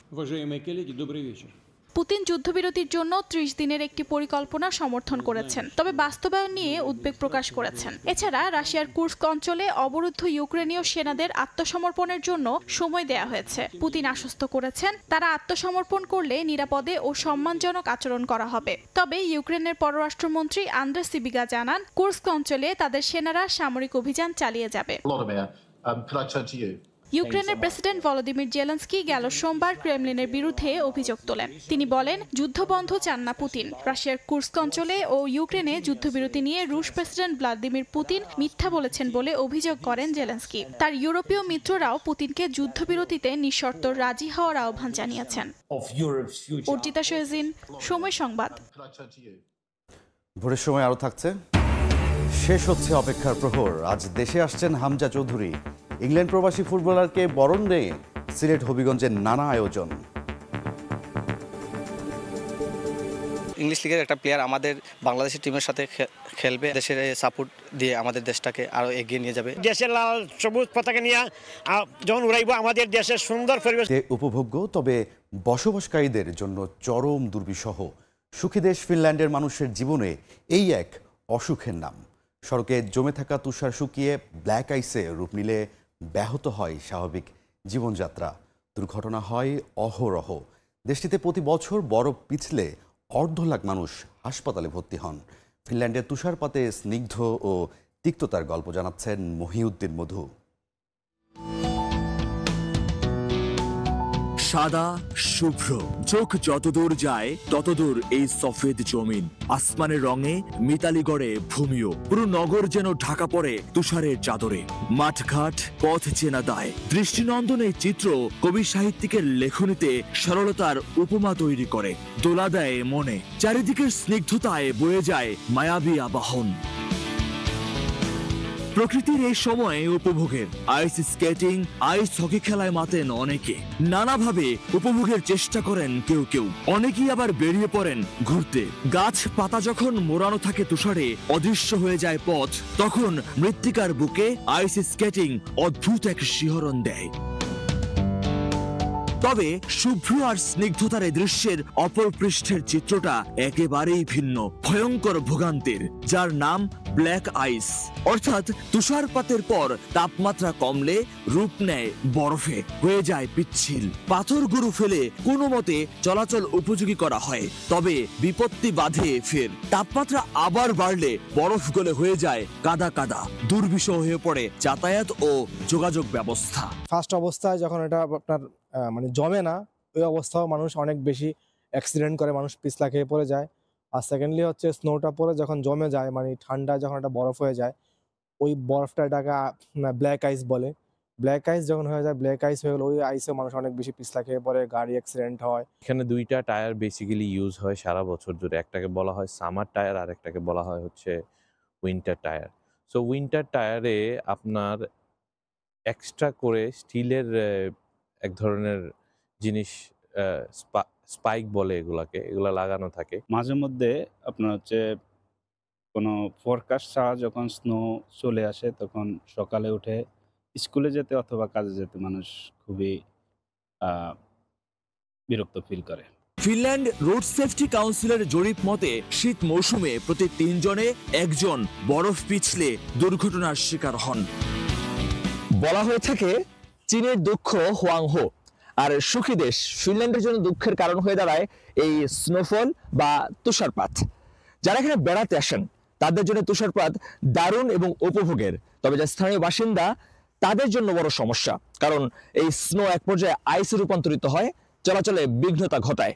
পুতিন যুদ্ধবিরতির জন্য 30 দিনের একটি পরিকল্পনা সমর্থন করেছেন, তবে বাস্তবায়ন নিয়ে উদ্বেগ প্রকাশ করেছেন। এছাড়া রাশিয়ার কুর্স্ক অঞ্চলে অবরুদ্ধ ইউক্রেনীয় সেনাদের আত্মসমর্পণের জন্য সময় দেয়া হয়েছে। পুতিন আশ্বস্ত করেছেন, তারা আত্মসমর্পণ করলে নিরাপদে ও সম্মানজনক আচরণ করা হবে। তবে ইউক্রেনের পররাষ্ট্রমন্ত্রী আন্দ্রে সিবিগা জানান, কুর্স্ক অঞ্চলে তাদের সেনারা সামরিক অভিযান চালিয়ে যাবে। ইউক্রেনের প্রেসিডেন্ট ভলোদিমির জেলেনস্কি গেল সোমবার ক্রেমলিনের বিরুদ্ধে অভিযোগ তোলেন। তিনি বলেন, যুদ্ধবন্ধ চান না পুতিন। রাশিয়ার কুর্স্ক অঞ্চলে ও ইউক্রেনে যুদ্ধবিরতি নিয়ে রুশ প্রেসিডেন্ট ভ্লাদিমির পুতিন মিথ্যা বলেছেন বলে অভিযোগ করেন জেলেনস্কি। তার ইউরোপীয় মিত্ররাও পুতিনকে যুদ্ধবিরতিতে নিঃশর্ত রাজি হওয়ার আহ্বান জানিয়েছেন। অর্জিতা শহীন, সময় সংবাদ। ভোরের সময় আরো থাকছে। শেষ হচ্ছে অপেক্ষার প্রহর। আজ দেশে আসছেন হামজা চৌধুরী। ইংল্যান্ড প্রবাসী ফুটবলারকে বরণ নিয়ে সিলেট হবিগঞ্জের নানা আয়োজন। ইংলিশ লিগের একটা প্লেয়ার আমাদের বাংলাদেশের টিমের সাথে খেলবে, দেশের সাপোর্ট দিয়ে আমাদের দেশটাকে আরো এগিয়ে নিয়ে যাবে। দেশের লাল সবুজ পতাকা নিয়ে যখন উড়াইব আমাদের দেশের সুন্দর পরিবেশ উপভোগ্য, তবে বসবাসকারীদের জন্য চরম দুর্বিষহ। সুখী দেশ ফিনল্যান্ডের মানুষের জীবনে এই এক অসুখের নাম। সড়কে জমে থাকা তুষার শুকিয়ে ব্ল্যাক আইসে রূপ নিলে ব্যাহত হয় স্বাভাবিক জীবনযাত্রা। দুর্ঘটনা হয় অহরহ। দেশটিতে প্রতি বছর বরফ পিছলে 1.5 লাখ মানুষ হাসপাতালে ভর্তি হন। ফিনল্যান্ডের তুষারপাতে স্নিগ্ধ ও তিক্ততার গল্প জানাচ্ছেন মহিউদ্দিন মধু। সাদা শুভ্র, চোখ যতদূর যায় ততদূর এই সফেদ জমিন। আসমানের রঙে মিতালি গড়ে ভূমিও। পুরো নগর যেন ঢাকা পড়ে তুষারের চাদরে। মাঠঘাট পথ চেনা দায়। দৃষ্টিনন্দন এই চিত্র কবি সাহিত্যিকের লেখনীতে সরলতার উপমা তৈরি করে, দোলা দেয় মনে। চারিদিকের স্নিগ্ধতায় বয়ে যায় মায়াবী আবাহন। প্রকৃতির এই সময়ে উপভোগের আইস স্কেটিং, আইস হকি খেলায় মাতেন অনেকে। নানাভাবে উপভোগের চেষ্টা করেন কেউ কেউ, অনেকেই আবার বেরিয়ে পড়েন ঘুরতে। গাছ পাতা যখন মোড়ানো থাকে তুষারে, অদৃশ্য হয়ে যায় পথ, তখন মৃত্তিকার বুকে আইস স্কেটিং অদ্ভুত এক শিহরণ দেয়। তবে শুভ্র আর স্নিগ্ধতার এই দৃশ্যের অপর পৃষ্ঠের চিত্রটা একেবারেই ভিন্ন, ভয়ঙ্কর ভোগান্তির, যার নাম ব্ল্যাক আইস। অর্থাৎ তুষারপাতের পর তাপমাত্রা কমলে রূপ নেয় বরফে, হয়ে যায় পিচ্ছিল। পাথর গুরু ফেলে কোনো মতে চলাচল উপযোগী করা হয়, তবে বিপত্তি বাধে ফের। তাপমাত্রা আবার বাড়লে বরফ গলে হয়ে যায় কাদা কাদা, দুর্বিষহ হয়ে পড়ে যাতায়াত ও যোগাযোগ ব্যবস্থা। ফার্স্ট অবস্থায় যখন এটা আপনার মানে জমে না, ওই অবস্থাও মানুষ অনেক বেশি অ্যাক্সিডেন্ট করে, মানুষ পিছলা খেয়ে পড়ে যায়। আর সেকেন্ডলি হচ্ছে স্নোটা পরে যখন জমে যায়, মানে ঠান্ডা যখন একটা বরফ হয়ে যায়, ওই বরফটা এটাকে ব্ল্যাক আইস বলে। ব্ল্যাক আইস যখন হয়ে যায়, ব্ল্যাক আইস হয়ে গেলে ওই আইসে মানুষ অনেক বেশি পিছলা খেয়ে পড়ে, গাড়ি অ্যাক্সিডেন্ট হয়। এখানে দুইটা টায়ার বেসিক্যালি ইউজ হয় সারা বছর জুড়ে। একটাকে বলা হয় সামার টায়ার, আর একটাকে বলা হয় হচ্ছে উইন্টার টায়ার। সো উইন্টার টায়ারে আপনার এক্সট্রা করে স্টিলের এক ধরনের জিনিস, স্পাইক বলে এগুলাকে, এগুলা লাগানো থাকে। মাঝে মধ্যে আপনার হচ্ছে কোনো ফরকাস্ট ছাড়া যখন স্নো চলে আসে, তখন সকালে উঠে স্কুলে যেতে অথবা কাজে যেতে মানুষ খুবই বিরক্ত ফিল করে। ফিনল্যান্ড রোড সেফটি কাউন্সিলের জরিপ মতে শীত মৌসুমে প্রতি 3 জনে 1 জন বরফ পিছলে দুর্ঘটনার শিকার হন। বলা হয়ে থাকে চীনের দুঃখ হোয়াংহো, আর সুখী দেশ ফিনল্যান্ডের জন্য দুঃখের কারণ হয়ে দাঁড়ায় এই স্নোফল বা তুষারপাত। যারা এখানে বেড়াতে আসেন তাদের জন্য তুষারপাত দারুণ এবং উপভোগের, তবে যারা স্থানীয় বাসিন্দা তাদের জন্য বড় সমস্যা, কারণ এই স্নো এক পর্যায়ে আইসে রূপান্তরিত হয়, চলাচলে বিঘ্নতা ঘটায়।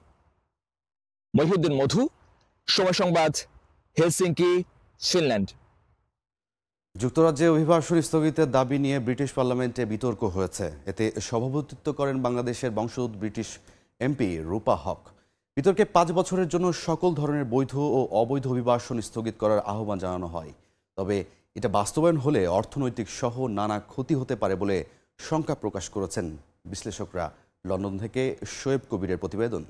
মহিউদ্দিন মধু, সময় সংবাদ, হেলসিঙ্কি, ফিনল্যান্ড। যুক্তরাজ্যে অভিবাসন স্থগিতের দাবি নিয়ে ব্রিটিশ পার্লামেন্টে বিতর্ক হয়েছে। এতে সভাপতিত্ব করেন বাংলাদেশের বংশোদ্ভূত ব্রিটিশ এমপি রূপা হক। বিতর্কে 5 বছরের জন্য সকল ধরনের বৈধ ও অবৈধ অভিবাসন স্থগিত করার আহ্বান জানানো হয়। তবে এটা বাস্তবায়ন হলে অর্থনৈতিক সহ নানা ক্ষতি হতে পারে বলে শঙ্কা প্রকাশ করেছেন বিশ্লেষকরা। লন্ডন থেকে শোয়েব কবিরের প্রতিবেদন।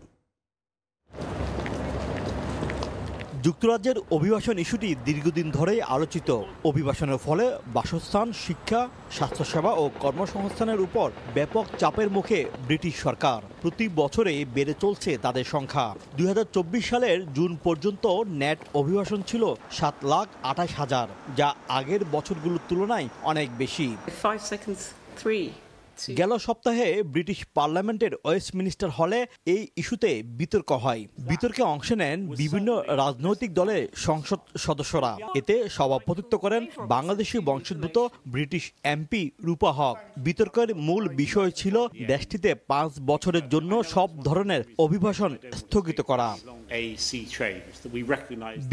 যুক্তরাজ্যের অভিবাসন ইস্যুটি দীর্ঘদিন ধরেই আলোচিত। অভিবাসনের ফলে বাসস্থান, শিক্ষা, স্বাস্থ্যসেবা ও কর্মসংস্থানের উপর ব্যাপক চাপের মুখে ব্রিটিশ সরকার। প্রতি বছরে বেড়ে চলছে তাদের সংখ্যা। 2024 সালের জুন পর্যন্ত নেট অভিবাসন ছিল 7,28,000, যা আগের বছরগুলোর তুলনায় অনেক বেশি। গেল সপ্তাহে ব্রিটিশ পার্লামেন্টের ওয়েস্টমিনিস্টার হলে এই ইস্যুতে বিতর্ক হয়। বিতর্কে অংশ নেন বিভিন্ন রাজনৈতিক দলের সংসদ সদস্যরা। এতে সভাপতিত্ব করেন বাংলাদেশি বংশোদ্ভূত ব্রিটিশ এমপি রূপা হক। বিতর্কের মূল বিষয় ছিল দেশটিতে 5 বছরের জন্য সব ধরনের অভিবাসন স্থগিত করা।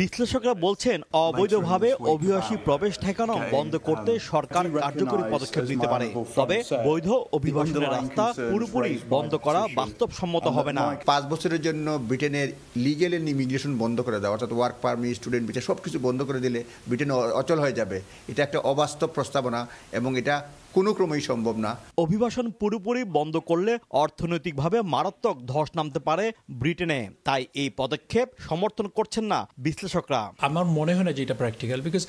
বিশ্লেষকরা বলছেন, অবৈধভাবে অভিবাসী প্রবেশ ঠেকানো বন্ধ করতে সরকার কার্যকরী পদক্ষেপ নিতে পারে, তবে বৈধ অভিবাসনের রাস্তা পুরোপুরি বন্ধ করা বাস্তবসম্মত হবে না। 5 বছরের জন্য ব্রিটেনের লিগ্যাল এন্ড ইমিগ্রেশন বন্ধ করে দেওয়া, অর্থাৎ ওয়ার্ক পারমিট, স্টুডেন্ট ভিসা সবকিছু বন্ধ করে দিলে ব্রিটেন অচল হয়ে যাবে। এটা একটা অবাস্তব প্রস্তাবনা এবং এটা কোনো ক্রমেই সম্ভব না। অভিবাসন পুরোপুরি বন্ধ করলে অর্থনৈতিকভাবে মারাত্মক ধস নামতে পারে ব্রিটেনে, তাই এই পদক্ষেপ সমর্থন করছেন না বিশ্লেষকরা। আমার মনে হয় না যে এটা প্র্যাকটিক্যাল, বিকজ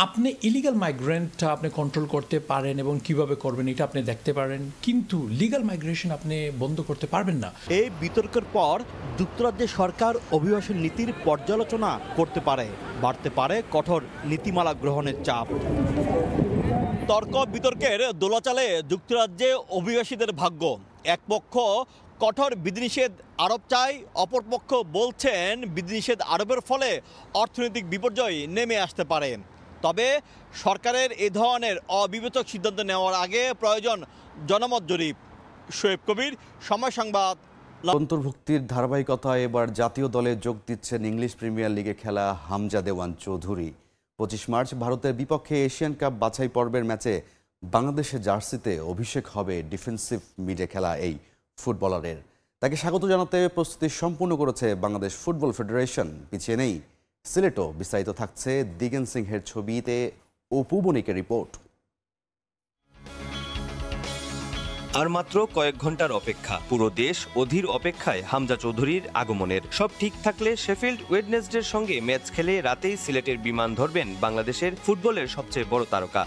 আপনি ইলিগাল মাইগ্রেন্ট আপনি কন্ট্রোল করতে পারেন এবং কিভাবে করবেন এটা আপনি দেখতে পারেন, কিন্তু লিগাল মাইগ্রেশন আপনি বন্ধ করতে পারবেন না। এই বিতর্কের পর যুক্তরাজ্যের সরকার অভিবাসন নীতির পর্যালোচনা করতে পারে, বাড়তে পারে কঠোর নীতিমালা গ্রহণের চাপ। তর্ক বিতর্কের দোলাচালে যুক্তরাজ্যে অভিবাসীদের ভাগ্য। এক পক্ষ কঠোর বিধিনিষেধ আরোপ চায়, অপর পক্ষ বলছেন বিধিনিষেধ আরোপের ফলে অর্থনৈতিক বিপর্যয় নেমে আসতে পারে। তবে সরকারের এ ধরনের অবিবেচক সিদ্ধান্ত নেওয়ার আগে প্রয়োজন জনমত জরিপ। শোয়েব কবির, সময় সংবাদ। অন্তর্ভুক্তির ধারাবাহিকতায় এবার জাতীয় দলে যোগ দিচ্ছেন ইংলিশ প্রিমিয়ার লিগে খেলা হামজা দেওয়ান চৌধুরী। 25 মার্চ ভারতের বিপক্ষে এশিয়ান কাপ বাছাই পর্বের ম্যাচে বাংলাদেশের জার্সিতে অভিষেক হবে ডিফেন্সিভ মিডে খেলা এই ফুটবলারের। তাকে স্বাগত জানাতে প্রস্তুতি সম্পূর্ণ করেছে বাংলাদেশ ফুটবল ফেডারেশন। পিছিয়ে নেই সিলেটও। বিস্তারিত থাকছে দিগেন সিংহের ছবিতে অপু বণিকের রিপোর্ট। আর মাত্র কয়েক ঘন্টার অপেক্ষা, পুরো দেশ অধীর অপেক্ষায় হামজা চৌধুরীর আগমনের। সব ঠিক থাকলে শেফিল্ড ওয়েডনেসডের সঙ্গে ম্যাচ খেলে রাতেই সিলেটের বিমান ধরবেন বাংলাদেশের ফুটবলের সবচেয়ে বড় তারকা।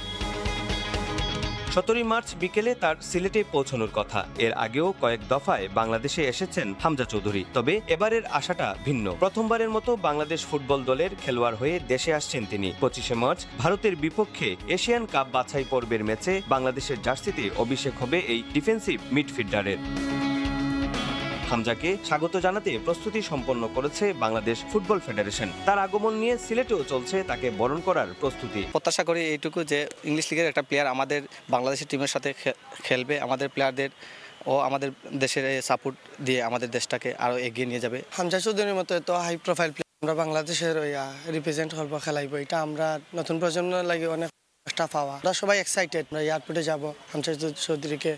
17 মার্চ বিকেলে তার সিলেটে পৌঁছানোর কথা। এর আগেও কয়েক দফায় বাংলাদেশে এসেছেন হামজা চৌধুরী, তবে এবারের আশাটা ভিন্ন। প্রথমবারের মতো বাংলাদেশ ফুটবল দলের খেলোয়াড় হয়ে দেশে আসছেন তিনি। 25 মার্চ ভারতের বিপক্ষে এশিয়ান কাপ বাছাই পর্বের ম্যাচে বাংলাদেশের জার্সিতে অভিষেক হবে এই ডিফেন্সিভ মিডফিল্ডারের। হামজাকে স্বাগত জানাতে প্রস্তুতি সম্পন্ন করেছে বাংলাদেশ ফুটবল ফেডারেশন। তার আগমন নিয়ে সিলেটেও চলছে তাকে বরণ করার প্রস্তুতি। প্রত্যাশা করি এইটুকু যে ইংলিশ লিগের একটা প্লেয়ার আমাদের বাংলাদেশের টিমের সাথে খেলবে, আমাদের প্লেয়ারদের ও আমাদের দেশের সাপোর্ট দিয়ে আমাদের দেশটাকে আরও এগিয়ে নিয়ে যাবে। হামজা চৌধুরীর মতো এত হাই প্রোফাইল প্লেয়ার আমরা বাংলাদেশের রিপ্রেজেন্ট করবো, খেলাইবো, এটা আমরা নতুন প্রজন্মের লাগে অনেক পাওয়া। আমরা সবাই এক্সাইটেড, আমরা এয়ারপোর্টে যাব হামজা চৌধুরীকে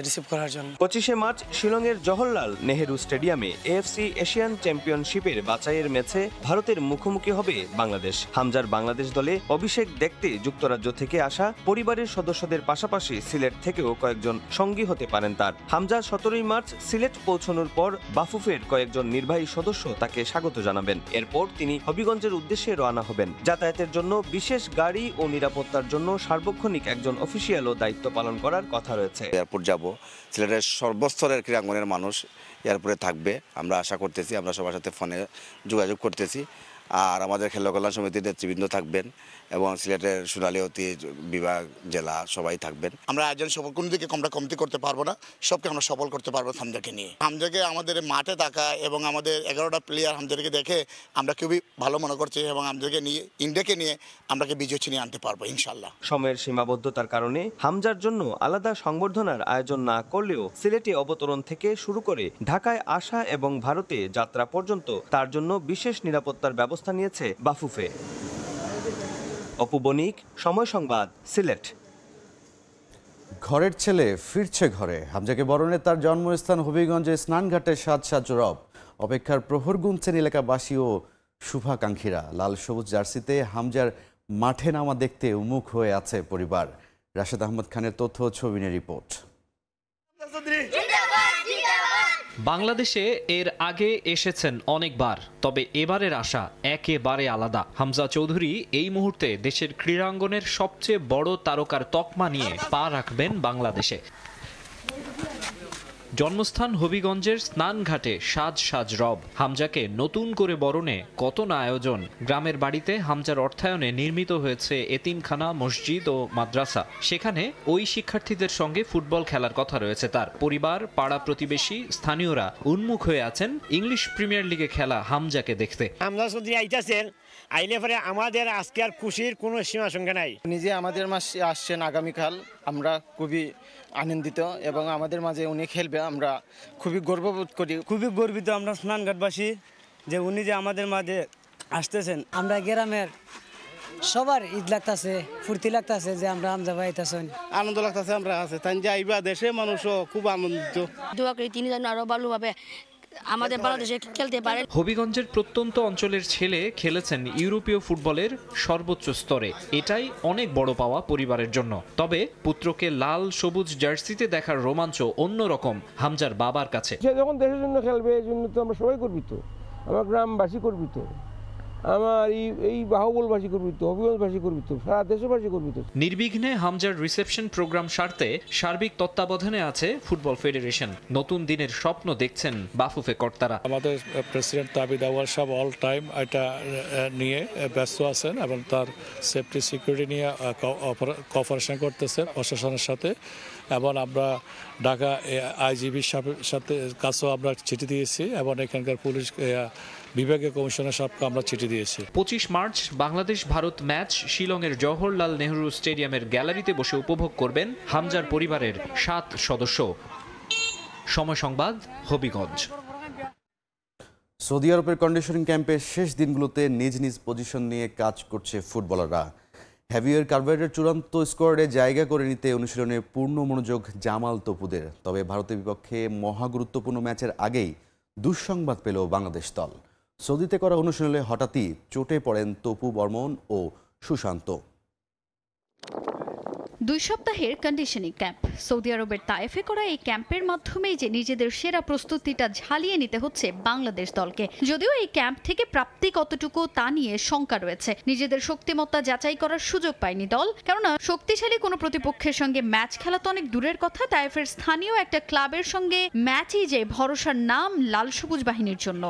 রিসিভ করার জন্য। 25 মার্চ শিলংয়ের জওহরলাল নেহেরু স্টেডিয়ামে এএফসি এশিয়ান চ্যাম্পিয়নশিপের বাছাইয়ের ম্যাচে ভারতের মুখোমুখি হবে বাংলাদেশ। হামজার বাংলাদেশ দলে অভিষেক দেখতে যুক্তরাজ্য থেকে আসা পরিবারের সদস্যদের পাশাপাশি সিলেট থেকেও কয়েকজন সঙ্গী হতে পারেন তার। হামজা 17 মার্চ সিলেট পৌঁছানোর পর বাফুফের কয়েকজন নির্বাহী সদস্য তাকে স্বাগত জানাবেন। এরপর তিনি হবিগঞ্জের উদ্দেশ্যে রওনা হবেন। যাতায়াতের জন্য বিশেষ গাড়ি ও নিরাপত্তার জন্য সার্বক্ষণিক একজন অফিসিয়ালও দায়িত্ব পালন করার কথা রয়েছে। এয়ারপোর্ট যাব, সিলেটের সর্বস্তরের ক্রীড়াঙ্গনের মানুষ এয়ারপোর্টে থাকবে, আমরা আশা করতেছি। আমরা সবার সাথে ফোনে যোগাযোগ করতেছি। আর আমাদের খেলা কল্যাণ সমিতির নেতৃবৃন্দ থাকবেন এবং সিলেটের সোনালী অতি বিভাগ জেলা সবাই থাকবেন। আমরা একজন সফল কোনো দিকে আমরা কমতি করতে পারবো না, সবকে আমরা সফল করতে পারবো হামজাকে নিয়ে। হামজাকে আমাদের মাঠে থাকা এবং আমাদের 11টা প্লেয়ার হামজাকে দেখে আমরা খুবই ভালো মনে করছি এবং হামজাকে নিয়ে ইন্ডিয়াকে নিয়ে আমরাকে বিজয় ছিনিয়ে আনতে পারবো ইনশাল্লাহ। সময়ের সীমাবদ্ধতার কারণে হামজার জন্য আলাদা সংবর্ধনার আয়োজন না করলেও সিলেটে অবতরণ থেকে শুরু করে ঢাকায় আসা এবং ভারতে যাত্রা পর্যন্ত তার জন্য বিশেষ নিরাপত্তার ব্যবস্থা নিয়েছে বাফুফে। অপু বণিক, সময় সংবাদ, সিলেট। ঘরের ছেলে ফিরছে ঘরে। হামজাকে বরণে তার জন্মস্থান হবিগঞ্জে স্নানঘাটে সাজ সাজ রব। অপেক্ষার প্রহর গুনছেন এলাকাবাসী ও শুভাকাঙ্ক্ষীরা। লাল সবুজ জার্সিতে হামজার মাঠে নামা দেখতে উন্মুখ হয়ে আছে পরিবার। রাশেদ আহমদ খানের তথ্য, ছবি নিয়ে রিপোর্ট। বাংলাদেশে এর আগে এসেছেন অনেকবার, তবে এবারের আশা একেবারে আলাদা। হামজা চৌধুরী এই মুহূর্তে দেশের ক্রীড়াঙ্গনের সবচেয়ে বড় তারকার তকমা নিয়ে পা রাখবেন বাংলাদেশে। জন্মস্থান হবিগঞ্জের স্নানঘাটে সাজ সাজ রব। হামজাকে নতুন করে বরণে কত না আয়োজন। গ্রামের বাড়িতে হামজার অর্থায়নে নির্মিত হয়েছে এতিমখানা, মসজিদ ও মাদ্রাসা। সেখানে ওই শিক্ষার্থীদের সঙ্গে ফুটবল খেলার কথা রয়েছে তার। পরিবার, পাড়া প্রতিবেশী, স্থানীয়রা উন্মুখ হয়ে আছেন ইংলিশ প্রিমিয়ার লিগে খেলা হামজাকে দেখতে। হামজা চৌধুরী আইতাছেন, আইলে পরে আমাদের আজকে আর খুশির কোনো সীমা সংখ্যা নাই। নিজে আমাদের মাঝে আসছেন আগামীকাল, আমরা খুবই আনন্দিত এবং আমাদের মাঝে উনি খেলবে, আমরা খুবই গর্ববোধ করি। খুবই গর্বিত আমরা স্নানঘাটবাসী যে উনি যে আমাদের মাঝে আসতেছেন। আমরা গ্রামের সবার ঈদ লাগতেছে, ফুর্তি লাগতেছে যে আমরা হামজা ভাই আইতাছেন, আনন্দ লাগতেছে। আমরা আছে তাই যাইবা দেশে মানুষও খুব আনন্দিত। দোয়া করি তিনি যেন আরো ভালোভাবে আমাদের বাংলাদেশে খেলতে পারে। হবিগঞ্জের প্রত্যন্ত অঞ্চলের ছেলে খেলেছেন ইউরোপীয় ফুটবলের সর্বোচ্চ স্তরে। এটাই অনেক বড় পাওয়া পরিবারের জন্য। তবে পুত্রকে লাল সবুজ জার্সিতে দেখার রোমাঞ্চ অন্যরকম হামজার বাবার কাছে। সে যখন দেশের জন্য খেলবে, এই জন্য তো আমরা সবাই গর্বিত, আমার গ্রামবাসী গর্বিত, আমার এই বাহুবলবাসী গর্বিত, হবিগঞ্জবাসী গর্বিত, সারা দেশবাসী গর্বিত। নির্বিঘ্নে হামজার রিসেপশন প্রোগ্রাম সারতে সার্বিক তত্ত্বাবধানে আছে ফুটবল ফেডারেশন। নতুন দিনের স্বপ্ন দেখছেন বাফুফে কর্তারা। আমাদের প্রেসিডেন্ট তাবিদ আউয়াল সাহেব অল টাইম এটা নিয়ে ব্যস্ত আছেন এবং তার সেফটি সিকিউরিটি নিয়ে কোঅপারেশন করতেছেন প্রশাসনের সাথে। এবং আমরা ঢাকা আইজিবির সাথে কাছেও আমরা চিঠি দিয়েছি এবং এখানকার পুলিশ বিভাগীয় কমিশনার সাহেবকে আমরা চিঠি দিয়েছি। 25 মার্চ বাংলাদেশ ভারত ম্যাচ শিলংয়ের জওহরলাল নেহরু স্টেডিয়ামের গ্যালারিতে বসে উপভোগ করবেন হামজার পরিবারের 7 সদস্য। সময় সংবাদ, হবিগঞ্জ। সৌদি আরবের কন্ডিশনিং ক্যাম্পের শেষ দিনগুলোতে নিজ নিজ পজিশন নিয়ে কাজ করছে ফুটবলাররা। হ্যাভিয়ার কারভারের চূড়ান্ত স্কোয়াডে জায়গা করে নিতে অনুশীলনে পূর্ণ মনোযোগ জামাল তপুদের। তবে ভারতের বিপক্ষে মহাগুরুত্বপূর্ণ ম্যাচের আগেই দুঃসংবাদ পেল বাংলাদেশ দল। সৌদিতে করা অনুশীলনে হঠাৎই চোটে পড়েন তপু বর্মন ও সুশান্ত। 2 সপ্তাহের কন্ডিশনিং ক্যাম্প। সৌদি আরবের তায়েফে করা এই ক্যাম্পের মাধ্যমেই যে নিজেদের সেরা প্রস্তুতিটা ঝালিয়ে নিতে হচ্ছে বাংলাদেশ দলকে। যদিও এই ক্যাম্প থেকে প্রাপ্তি কতটুকু তা নিয়ে শঙ্কা রয়েছে। নিজেদের শক্তিমত্তা যাচাই করার সুযোগ পায়নি দল, কেননা শক্তিশালী কোনো প্রতিপক্ষের সঙ্গে ম্যাচ খেলা তো অনেক দূরের কথা, তায়েফের স্থানীয় একটা ক্লাবের সঙ্গে ম্যাচই যে ভরসার নাম লাল সবুজ বাহিনীর জন্য।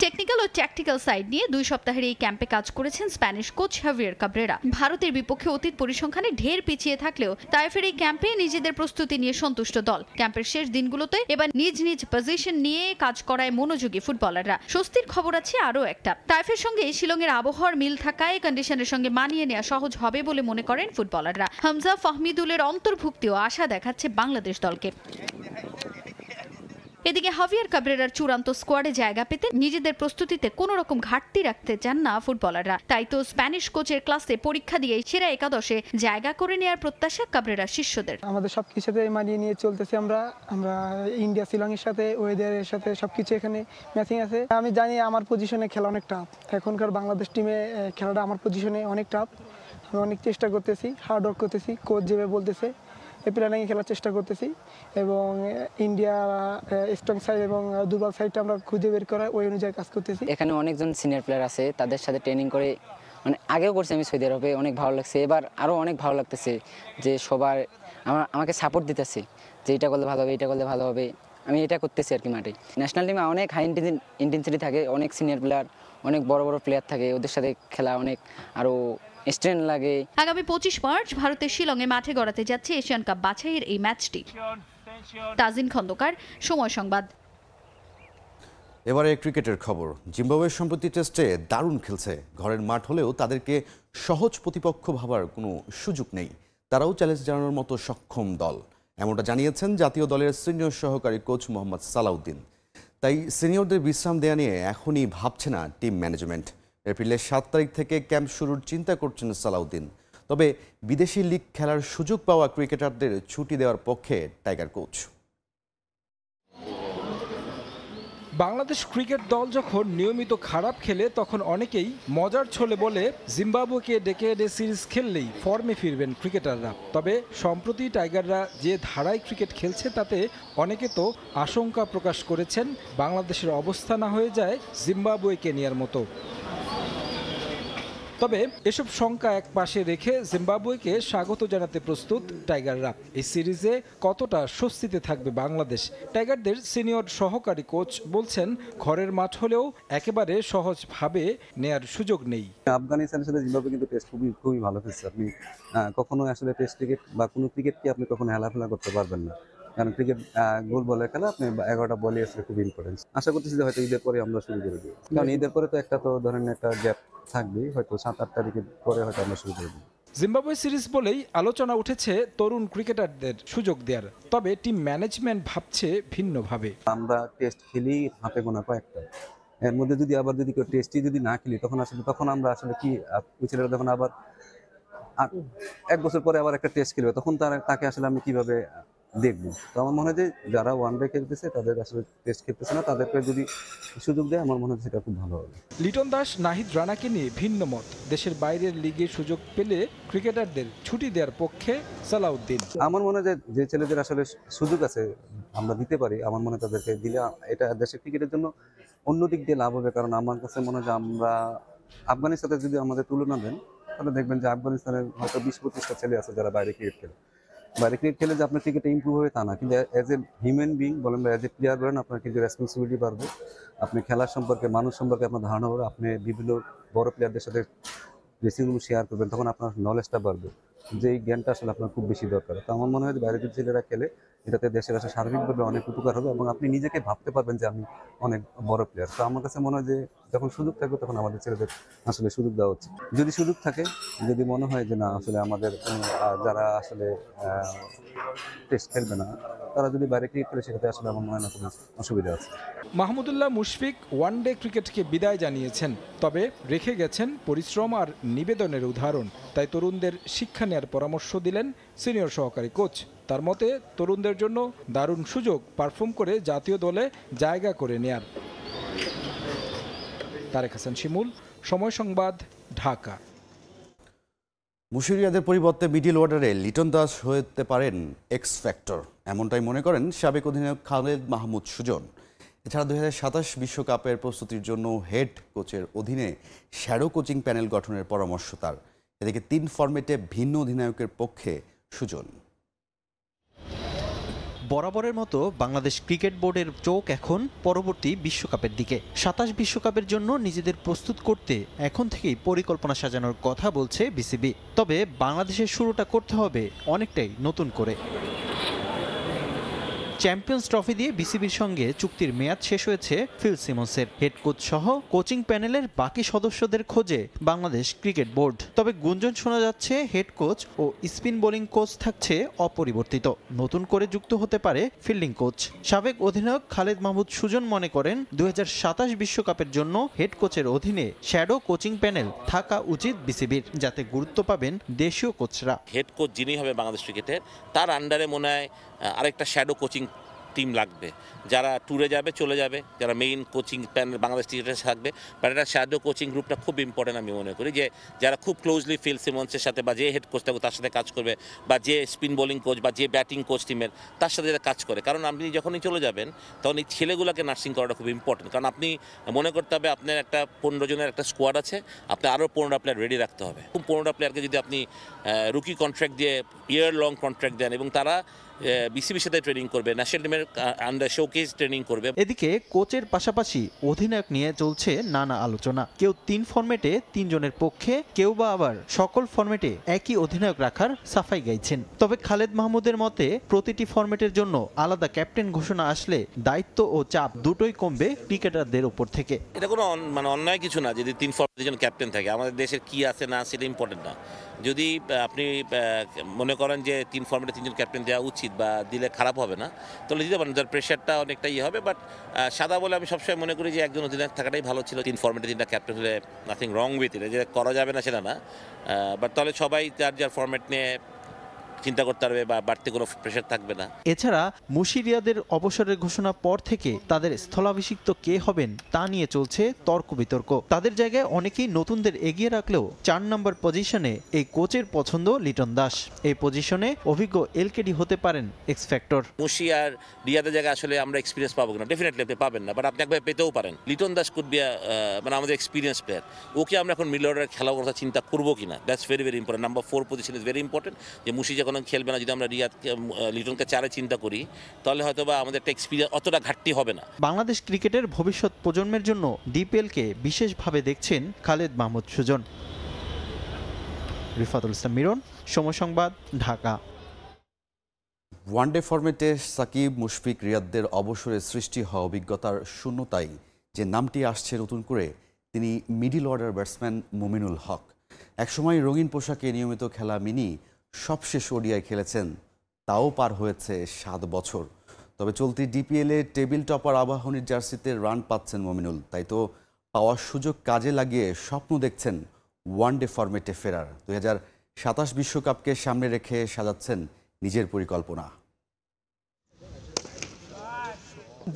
টেকনিক্যাল ও ট্যাকটিক্যাল সাইড নিয়ে 2 সপ্তাহের এই ক্যাম্পে কাজ করেছেন স্প্যানিশ কোচ হাভিয়ার কাব্রেরা। ভারতের বিপক্ষে অতীত পরিসংখ্যানে ঢের পিছিয়ে থাকলেও তায়েফের এই ক্যাম্পে নিজেদের প্রস্তুতি নিয়ে সন্তুষ্ট দল। ক্যাম্পের শেষ দিনগুলোতে এবার নিজ নিজ পজিশন নিয়ে কাজ করায় মনোযোগী ফুটবলাররা। স্বস্তির খবর আছে আরও একটা, তায়েফের সঙ্গে শিলংয়ের আবহাওয়ার মিল থাকায় কন্ডিশনের সঙ্গে মানিয়ে নেওয়া সহজ হবে বলে মনে করেন ফুটবলাররা। হামজা ফাহমিদুলের অন্তর্ভুক্তিও আশা দেখাচ্ছে বাংলাদেশ দলকে। এদিকে হাভিয়ার কাব্রেরার চূড়ান্ত স্কোয়াডে জায়গা পেতে নিজেদের প্রস্তুতিতে কোনো রকম ঘাটতি রাখতে চান না ফুটবলাররা। তাই তো স্প্যানিশ কোচের ক্লাসে পরীক্ষা দিয়ে সেরা একাদশে জায়গা করে নেওয়ার প্রত্যাশা কাব্রেরার শিষ্যদের। আমাদের সবকিছুতে মানিয়ে নিয়ে চলতেছি আমরা ইন্ডিয়া শ্রীলঙ্কার সাথে ওয়েদারের সাথে সবকিছু এখানে ম্যাচিং আছে। আমি জানি আমার পজিশনে খেলা অনেক টাফ, এখনকার বাংলাদেশ টিমে খেলাটা আমার পজিশনে অনেক টাফ। আমি অনেক চেষ্টা করতেছি, হার্ড ওয়ার্ক করতেছি, কোচ যেভাবে বলতেছে এই প্ল্যানিংয়ে খেলার চেষ্টা করতেছি এবং ইন্ডিয়া স্ট্রং সাইড এবং দুর্বল সাইডটা আমরা খুঁজে বের করা ওই অনুযায়ী কাজ করতেছি। এখানে অনেকজন সিনিয়র প্লেয়ার আছে, তাদের সাথে ট্রেনিং করে মানে আগেও করছি আমি সৌদি আরবে, অনেক ভালো লাগছে। এবার আরও অনেক ভালো লাগতেছে যে সবার আমাকে সাপোর্ট দিতেছে যে এটা করলে ভালো হবে, এটা করলে ভালো হবে। আমি এটা করতেছি আর কি মাঠে। ন্যাশনাল টিমে অনেক হাই ইন্টেন্সিটি থাকে, অনেক সিনিয়র প্লেয়ার, অনেক বড় বড় প্লেয়ার থাকে, ওদের সাথে খেলা অনেক আরও স্ট্রেন্থ লাগে। আগামী 25 মার্চ ভারতের শিলংয়ে মাঠে গড়াতে যাচ্ছে এশিয়ান কাপ বাছাইয়ের এই ম্যাচটি। তাজিন খন্দকার, সময় সংবাদ। এবারে ক্রিকেটের খবর। জিম্বাবুয়ে সম্প্রতি টেস্টে দারুণ খেলছে। ঘরের মাঠ হলেও তাদেরকে সহজ প্রতিপক্ষ ভাবার কোনো সুযোগ নেই। তারাও চ্যালেঞ্জ জানানোর মতো সক্ষম দল, এমনটা জানিয়েছেন জাতীয় দলের সিনিয়র সহকারী কোচ মোহাম্মদ সালাউদ্দিন। তাই সিনিয়রদের বিশ্রাম দেয়া নিয়ে এখনই ভাবছে না টিম ম্যানেজমেন্ট। এপ্রিলের 7 তারিখ থেকে ক্যাম্প শুরুর চিন্তা করছেন সালাউদ্দিন। তবে বিদেশি লিগ খেলার সুযোগ পাওয়া ক্রিকেটারদের ছুটি দেওয়ার পক্ষে টাইগার কোচ। বাংলাদেশ ক্রিকেট দল যখন নিয়মিত খারাপ খেলে তখন অনেকেই মজার ছলে বলে জিম্বাবুয়েকে ডেকে এনে সিরিজ খেললেই ফর্মে ফিরবেন ক্রিকেটাররা। তবে সম্প্রতি টাইগাররা যে ধারায় ক্রিকেট খেলছে তাতে অনেকে তো আশঙ্কা প্রকাশ করেছেন বাংলাদেশের অবস্থা না হয়ে যায় জিম্বাবুয়েকে নেয়ার মতো। তবে এসব শঙ্কা এক পাশে রেখে জিম্বাবুয়েকে স্বাগত জানাতে প্রস্তুত টাইগাররা। এই সিরিজে কতটা স্বস্তিতে থাকবে বাংলাদেশ? টাইগারদের সিনিয়র সহকারী কোচ বলছেন, ঘরের মাঠ হলেও একেবারে সহজভাবে নেয়ার সুযোগ নেই। আফগানিস্তানের সাথে জিম্বাবুয়ে কিন্তু টেস্ট খুবই ভালো খেলছে। আপনি কখনো আসলে টেস্ট ক্রিকেট বা কোনো ক্রিকেটকে আপনি কখনো হেলাফেলা করতে পারবেন না, কারণ ক্রিকেট গোল বলের খেলা। আপনি 11টা বলই আসলে খুব ইম্পর্টেন্ট। আশা করতেছি যে হয়তো ঈদের পরে আমরা শুরু করে দিই, কারণ ঈদের পরে তো একটা তো ধরেন একটা গ্যাপ থাকবে, হয়তো 7-8 তারিখের পরে হয়তো আমরা শুরু করে দিই। জিম্বাবুয়ে সিরিজ বলেই আলোচনা উঠেছে তরুণ ক্রিকেটারদের সুযোগ দেওয়ার। তবে টিম ম্যানেজমেন্ট ভাবছে ভিন্নভাবে। আমরা টেস্ট খেলি হাতে গোনা কয়েকটা, এর মধ্যে যদি কেউ টেস্টই যদি না খেলি তখন আমরা আসলে কি ওই ছেলেরা যখন আবার 1 বছর পরে আবার একটা টেস্ট খেলবে, তখন তাকে আসলে আমি কিভাবে দেখবো? তো আমার মনে হয় যে যারা ওয়ান ডে খেলতেছে তাদের আসলে টেস্ট খেলতেছে না, তাদেরকে যদি সুযোগ দেয় আমার মনে হয় সেটা খুব ভালো হবে। লিটন দাস, নাহিদ রানাকে নিয়ে ভিন্ন মত। দেশের বাইরের লিগে সুযোগ পেলে ক্রিকেটারদের ছুটি দেওয়ার পক্ষে সালাউদ্দিন। আমার মনে হয় যে ছেলেদের আসলে সুযোগ আছে আমরা দিতে পারি, আমার মনে হয় তাদেরকে দিলে এটা দেশের ক্রিকেটের জন্য অন্য দিক দিয়ে লাভ হবে। কারণ আমার কাছে মনে হয় যে আমরা আফগানিস্তানের যদি আমাদের তুলনা দেন তাহলে দেখবেন যে আফগানিস্তানের হয়তো 20-25টা ছেলে আছে যারা বাইরে ক্রিকেট খেলে। বাইরে ক্রিকেট খেলে যে আপনার ক্রিকেটে ইম্প্রুভ হবে তা না, কিন্তু অ্যাজ এ হিউম্যান বিং বলেন বা অ্যাজ এ প্লেয়ার বলেন, আপনার কিন্তু রেসপন্সিবিলিটি বাড়বে, আপনি খেলার সম্পর্কে মানুষ সম্পর্কে আপনার ধারণা হবে, আপনি বিভিন্ন বড় প্লেয়ারদের সাথে ড্রেসিংরুম শেয়ার করবেন, তখন আপনার নলেজটা বাড়বে, যে এই জ্ঞানটা আসলে আপনার খুব বেশি দরকার। তো আমার মনে হয় যে বাইরে যদি ছেলেরা খেলে এটাতে দেশের আসলে সার্বিকভাবে অনেক উপকার হবে এবং আপনি নিজেকে ভাবতে পারবেন যে আমি অনেক বড় প্লেয়ার। তো আমার কাছে মনে হয় যে যখন সুযোগ থাকবে তখন আমাদের ছেলেদের আসলে সুযোগ দেওয়া উচিত। যদি সুযোগ থাকে, যদি মনে হয় যে না আসলে আমাদের যারা আসলে টেস্ট খেলবে না তারা যদি বাইরে ক্রিকেট খেলে সেটাতে আসলে আমার মনে হয় না কোনো অসুবিধা আছে। মাহমুদুল্লাহ মুশফিক ওয়ানডে ক্রিকেটকে বিদায় জানিয়েছেন, তবে রেখে গেছেন পরিশ্রম আর নিবেদনের উদাহরণ। তাই তরুণদের শিক্ষা নেওয়ার পরামর্শ দিলেন সিনিয়র সহকারী কোচ। তার মতে তরুণদের জন্য দারুণ সুযোগ পারফর্ম করে জাতীয় দলে জায়গা করে নেয়ার। তারেক হাসান শিমুল, সময় সংবাদ, ঢাকা। মুশিরিয়াদের পরিবর্তে মিডল অর্ডারে লিটন দাস হতে পারেন এক্স ফ্যাক্টর, এমনটাই মনে করেন সাবেক অধিনায়ক খালেদ মাহমুদ সুজন। এছাড়া 2027 বিশ্বকাপের প্রস্তুতির জন্য হেড কোচের অধীনে শ্যাডো কোচিং প্যানেল গঠনের পরামর্শ তার। এদিকে 3 ফরম্যাটে ভিন্ন অধিনায়কের পক্ষে সুজন। বরাবরের মতো বাংলাদেশ ক্রিকেট বোর্ডের চোখ এখন পরবর্তী বিশ্বকাপের দিকে। 27 বিশ্বকাপের জন্য নিজেদের প্রস্তুত করতে এখন থেকেই পরিকল্পনা সাজানোর কথা বলছে বিসিবি। তবে বাংলাদেশের শুরুটা করতে হবে অনেকটাই নতুন করে। চ্যাম্পিয়ন্স ট্রফি দিয়ে বিসিবির সঙ্গে চুক্তির মেয়াদ শেষ হয়েছে ফিল সিমন্সের। হেড কোচ সহ কোচিং প্যানেলের বাকি সদস্যদের খোঁজে বাংলাদেশ ক্রিকেট বোর্ড। তবে গুঞ্জন শোনা যাচ্ছে হেড কোচ ও স্পিন বোলিং কোচ থাকছে অপরিবর্তিত, নতুন করে যুক্ত হতে পারে ফিল্ডিং কোচ। সাবেক অধিনায়ক খালেদ মাহমুদ সুজন মনে করেন 2027 বিশ্বকাপের জন্য হেড কোচের অধীনে শ্যাডো কোচিং প্যানেল থাকা উচিত বিসিবির, যাতে গুরুত্ব পাবেন দেশীয় কোচরা। হেড কোচ যিনি হবে বাংলাদেশ ক্রিকেটের, তার আন্ডারে মনে হয় আরেকটা শ্যাডো কোচিং টিম লাগবে, যারা ট্যুরে যাবে চলে যাবে, যারা মেইন কোচিং প্যানেল বাংলাদেশ ক্রিকেটে থাকবে। বাট একটা শ্যাডো কোচিং গ্রুপটা খুব ইম্পর্টেন্ট আমি মনে করি, যে যারা খুব ক্লোজলি ফিল সিমন্সের সাথে বা যে হেড কোচ থাকবে তার সাথে কাজ করবে, বা যে স্পিন বোলিং কোচ বা যে ব্যাটিং কোচ টিমের তার সাথে যারা কাজ করে। কারণ আপনি যখনই চলে যাবেন তখন এই ছেলেগুলোকে নার্সিং করাটা খুব ইম্পর্টেন্ট। কারণ আপনি মনে করতে হবে আপনার একটা 15 জনের একটা স্কোয়াড আছে, আপনি আরও 15টা প্লেয়ার রেডি রাখতে হবে। 15টা প্লেয়ারকে যদি আপনি রুকি কন্ট্রাক্ট দিয়ে ইয়ার লং কন্ট্রাক্ট দেন এবং তারা বিসিবির সাথে ট্রেনিং করবে, ন্যাশনাল টিমের আন্ডার শোকেস ট্রেনিং করবে। এদিকে কোচের পাশাপাশি অধিনায়ক নিয়ে চলছে নানা আলোচনা। কেউ 3 ফরম্যাটে 3 জনের পক্ষে, কেউ বা আবার সকল ফরম্যাটে একই অধিনায়ক রাখার সাফাই গাইছেন। তবে খালেদ মাহমুদের মতে প্রতিটি ফরম্যাটের জন্য আলাদা ক্যাপ্টেন ঘোষণা আসলে দায়িত্ব ও চাপ দুটোই কমবে ক্রিকেটারদের উপর থেকে। এটা কোনো অন্যায় কিছু না যদি 3 ফরম্যাটের জন্য ক্যাপ্টেন থাকে। আমাদের দেশের কি আছে না সেটা ইম্পর্টেন্ট না। যদি আপনি মনে করেন যে 3 ফরম্যাটে 3 জন ক্যাপ্টেন দেওয়া উচিত বা দিলে খারাপ হবে না, তাহলে দিতে পারেন, তার প্রেশারটা অনেকটা হবে। বাট সাদা বলে আমি সবসময় মনে করি যে একজন অধিনায়ক থাকাটাই ভালো ছিল। 3 ফরম্যাটে 3টা ক্যাপ্টেন হলে নাথিং রং উইথ ইট, যে করা যাবে না সেটা না। বাট তাহলে সবাই যার ফরম্যাট নিয়ে চিন্তা করতে পারবে বা বাড়তি কোনো প্রেশার থাকবে না। এছাড়া মুশিরিয়াদের অবসরের ঘোষণা পর থেকে তাদের স্থলাভিষিক্ত কে হবেন তা নিয়ে চলছে তর্ক বিতর্ক। তাদের জায়গায় অনেকেই নতুনদের এগিয়ে রাখলেও 4 নম্বর পজিশনে এই কোচের পছন্দ লিটন দাস। এই পজিশনে অভিজ্ঞ এলকেডি হতে পারেন এক্স ফ্যাক্টর। মুশি আর রিয়াদের জায়গায় আসলে আমরা এক্সপিরিয়েন্স পাবো না, ডেফিনেটলি আপনি পাবেন না, বাট আপনি একবার পেতেও পারেন। লিটন দাস কুড বি মানে আমাদের এক্সপিরিয়েন্স প্লেয়ার। ওকে আমরা এখন মিডল অর্ডার খেলার কথা চিন্তা করবো কিনা, that's very very important. Number 4 position is very important. যে মুশি যখন খেলবে না, যদি আমরা লিটনকে 4-এ চিন্তা করি তাহলে হয়তো বা আমাদের একটা এক্সপিরিয়েন্স অতটা ঘাটতি হবে না। বাংলাদেশ ক্রিকেটের ভবিষ্যৎ প্রজন্মের জন্য ডিপিএলকে বিশেষভাবে দেখছেন খালেদ মাহমুদ সুজন। রিফাতুল ইসলাম মিরন, সময় সংবাদ, ঢাকা। ওয়ানডে ফরম্যাটে সাকিব, মুশফিক, রিয়াদদের অবসরে সৃষ্টি হওয়া অভিজ্ঞতার শূন্যতায় যে নামটি আসছে নতুন করে, তিনি middle order batsman Mominul Haque. একসময় রঙিন পোশাকে নিয়মিত খেলা মিনি সবশেষ ওডিআই খেলেছেন, তাও পার হয়েছে 7 বছর। তবে চলতি ডিপিএলে টেবিল টপার আবাহনীর জার্সিতে রান পাচ্ছেন মুমিনুল। তাই তো পাওয়ার সুযোগ কাজে লাগিয়ে স্বপ্ন দেখছেন ওয়ানডে ফরম্যাটে ফেরার। 2027 বিশ্বকাপকে সামনে রেখে সাজাচ্ছেন নিজের পরিকল্পনা।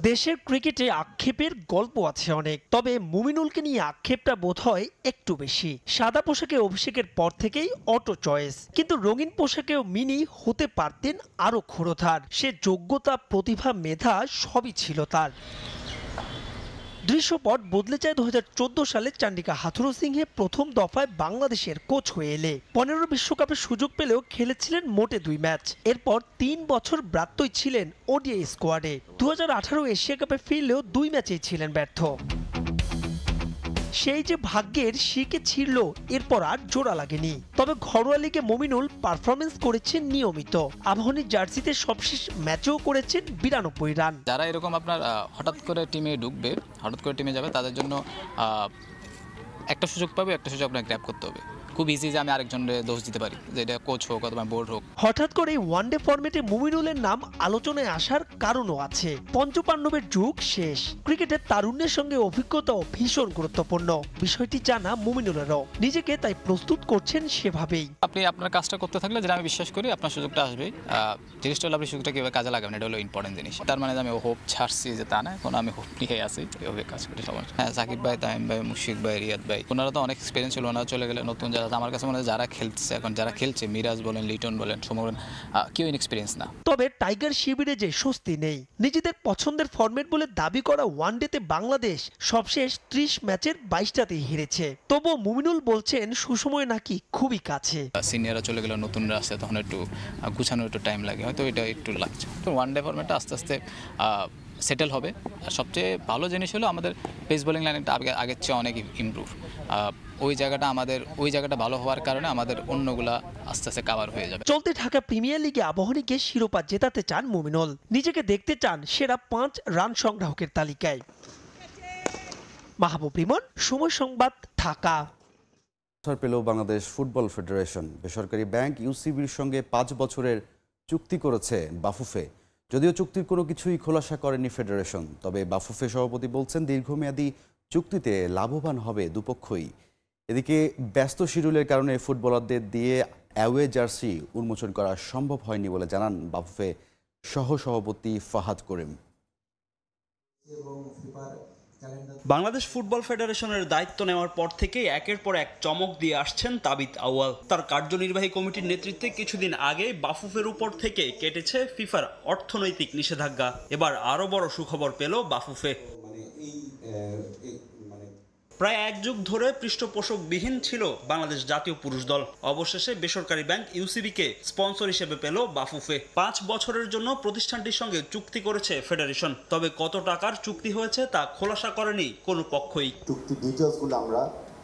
দেশের ক্রিকেটে আক্ষেপের গল্প আছে অনেক, তবে মুমিনুলকে নিয়ে আক্ষেপটা বোধহয় একটু বেশি। সাদা পোশাকে অভিষেকের পর থেকেই অটো চয়েস, কিন্তু রঙিন পোশাকেও মিনি হতে পারতেন আরো ক্ষুরধার। সে যোগ্যতা, প্রতিভা, মেধা সবই ছিল তার। দৃশ্যপট বদলে যায় 2014 সালে চান্ডিকা হাথুরু সিংহে প্রথম দফায় বাংলাদেশের কোচ হয়ে এলে। 15 বিশ্বকাপের সুযোগ পেলেও খেলেছিলেন মোটে 2 ম্যাচ। এরপর 3 বছর ব্রাত্যই ছিলেন ওডিআই স্কোয়াডে। 2018 এশিয়া কাপে ফিরলেও 2 ম্যাচেই ছিলেন ব্যর্থ। সেই যে ভাগ্যের শিকে ছিল, এরপর আর জোড়া লাগেনি। তবে ঘরোয়া লিগে মুমিনুল পারফরমেন্স করেছেন নিয়মিত। আবাহনীর জার্সিতে সবশেষ ম্যাচেও করেছেন 92 রান। যারা এরকম আপনার হঠাৎ করে টিমে ঢুকবে, হঠাৎ করে টিমে যাবে, তাদের জন্য একটা সুযোগ পাবে, একটা সুযোগ আপনাকে গ্র্যাব করতে হবে। খুব ইজি যে আমি আরেকজনের দোষ দিতে পারি, যে এটা কোচ হোক অথবা বোর্ড হোক। হঠাৎ করে ওয়ানডে ফরম্যাটে মুমিনুলের নাম আলোচনায় আসার কারণও আছে। পঞ্চপাণ্ডবের যুগ শেষ। ক্রিকেটের তারুণ্যের সঙ্গে অভিজ্ঞতাও ভীষণ গুরুত্বপূর্ণ। বিষয়টি জানা মুমিনুলেরও, নিজেকে তাই প্রস্তুত করছেন সেভাবেই। আপনি আপনার কাজটা করতে থাকলে, যেটা আমি বিশ্বাস করি, আপনার সুযোগটা আসবে। জিনিসটা হলো আপনি সুযোগটা কীভাবে কাজে লাগাবেন, এটা হলো ইম্পর্টেন্ট জিনিস। তার মানে আমি হোপ ছাড়ছি যে তা না, এখন আমি হোপ নিয়ে আসি, এভাবে কাজ করি সবার। হ্যাঁ, সাকিব ভাই, তামিম ভাই, মুশফিক ভাই, রিয়াদ ভাই, ওনারা তো অনেক এক্সপিরিয়েন্স ছিল। ওনারা চলে গেলে নতুন যারা আমার কাছে মনে হয় যারা খেলছে এখন, যারা খেলছে মিরাজ বলেন, লিটন বলেন, সমর বলেন, কেউ ইনএক্সপিরিয়েন্স না। তবে টাইগার শিবিরে যে স্বস্তি নেই। নিজেদের পছন্দের ফরম্যাট বলে দাবি করা ওয়ানডেতে বাংলাদেশ সবশেষ 30 ম্যাচের 22টাতেই হেরেছে। তবুও মুমিনুল বলছেন সুসময় নাকি খুবই কাছে। সিনিয়ররা চলে গেলে নতুনরা আসছে, তখন একটু গুছানোর একটু টাইম লাগে, হয়তো এটা একটু লাগছে। তো ওয়ানডে ফরম্যাটটা আস্তে আস্তে সেটেল হবে। আর সবচেয়ে ভালো জিনিস হলো আমাদের পেস বোলিং লাইনটা আগের চেয়ে অনেক ইমপ্রুভ। ওই জায়গাটা ভালো হওয়ার কারণে আমাদের অন্যগুলা আস্তে আস্তে কভার হয়ে যাবে। চলতি ঢাকা প্রিমিয়ার লিগে আবাহনীকে শিরোপা জেতাতে চান মুমিনুল। নিজেকে দেখতে চান সেরা 5 রান সংগ্রাহকের তালিকায়। মাহবুব রিমন, সময় সংবাদ, ঢাকা। পেল বাংলাদেশ ফুটবল ফেডারেশন। বেসরকারি ব্যাংক ইউসিবির সঙ্গে 5 বছরের চুক্তি করেছে বাফুফে। যদিও চুক্তির কোনো কিছুই খোলাসা করেনি ফেডারেশন, তবে বাফুফে সভাপতি বলছেন দীর্ঘমেয়াদী চুক্তিতে লাভবান হবে দুপক্ষই। এদিকে ব্যস্ত শিডিউলের কারণে ফুটবলারদের দিয়ে অ্যাওয়ে জার্সি উন্মোচন করা সম্ভব হয়নি বলে জানান বাফুফে সহ-সভাপতি ফাহাদ করিম। বাংলাদেশ ফুটবল ফেডারেশনের দায়িত্ব নেওয়ার পর থেকে একের পর এক চমক দিয়ে আসছেন তাবিত আউয়াল। তার কার্যনির্বাহী কমিটির নেতৃত্বে কিছুদিন আগে বাফুফের উপর থেকে কেটেছে ফিফার অর্থনৈতিক নিষেধাজ্ঞা। এবার আরও বড় সুখবর পেল বাফুফে। প্রায় 1 যুগ ধরে পৃষ্ঠপোষকবিহীন ছিল বাংলাদেশ জাতীয় পুরুষ দল। অবশেষে বেসরকারি ব্যাংক ইউসিবিকে স্পন্সর হিসেবে পেল বাফুফে। 5 বছরের জন্য প্রতিষ্ঠানটির সঙ্গে চুক্তি করেছে ফেডারেশন। তবে কত টাকার চুক্তি হয়েছে তা খোলাসা করেনি কোনো পক্ষই। চুক্তি ডিটেইলসগুলো আমরা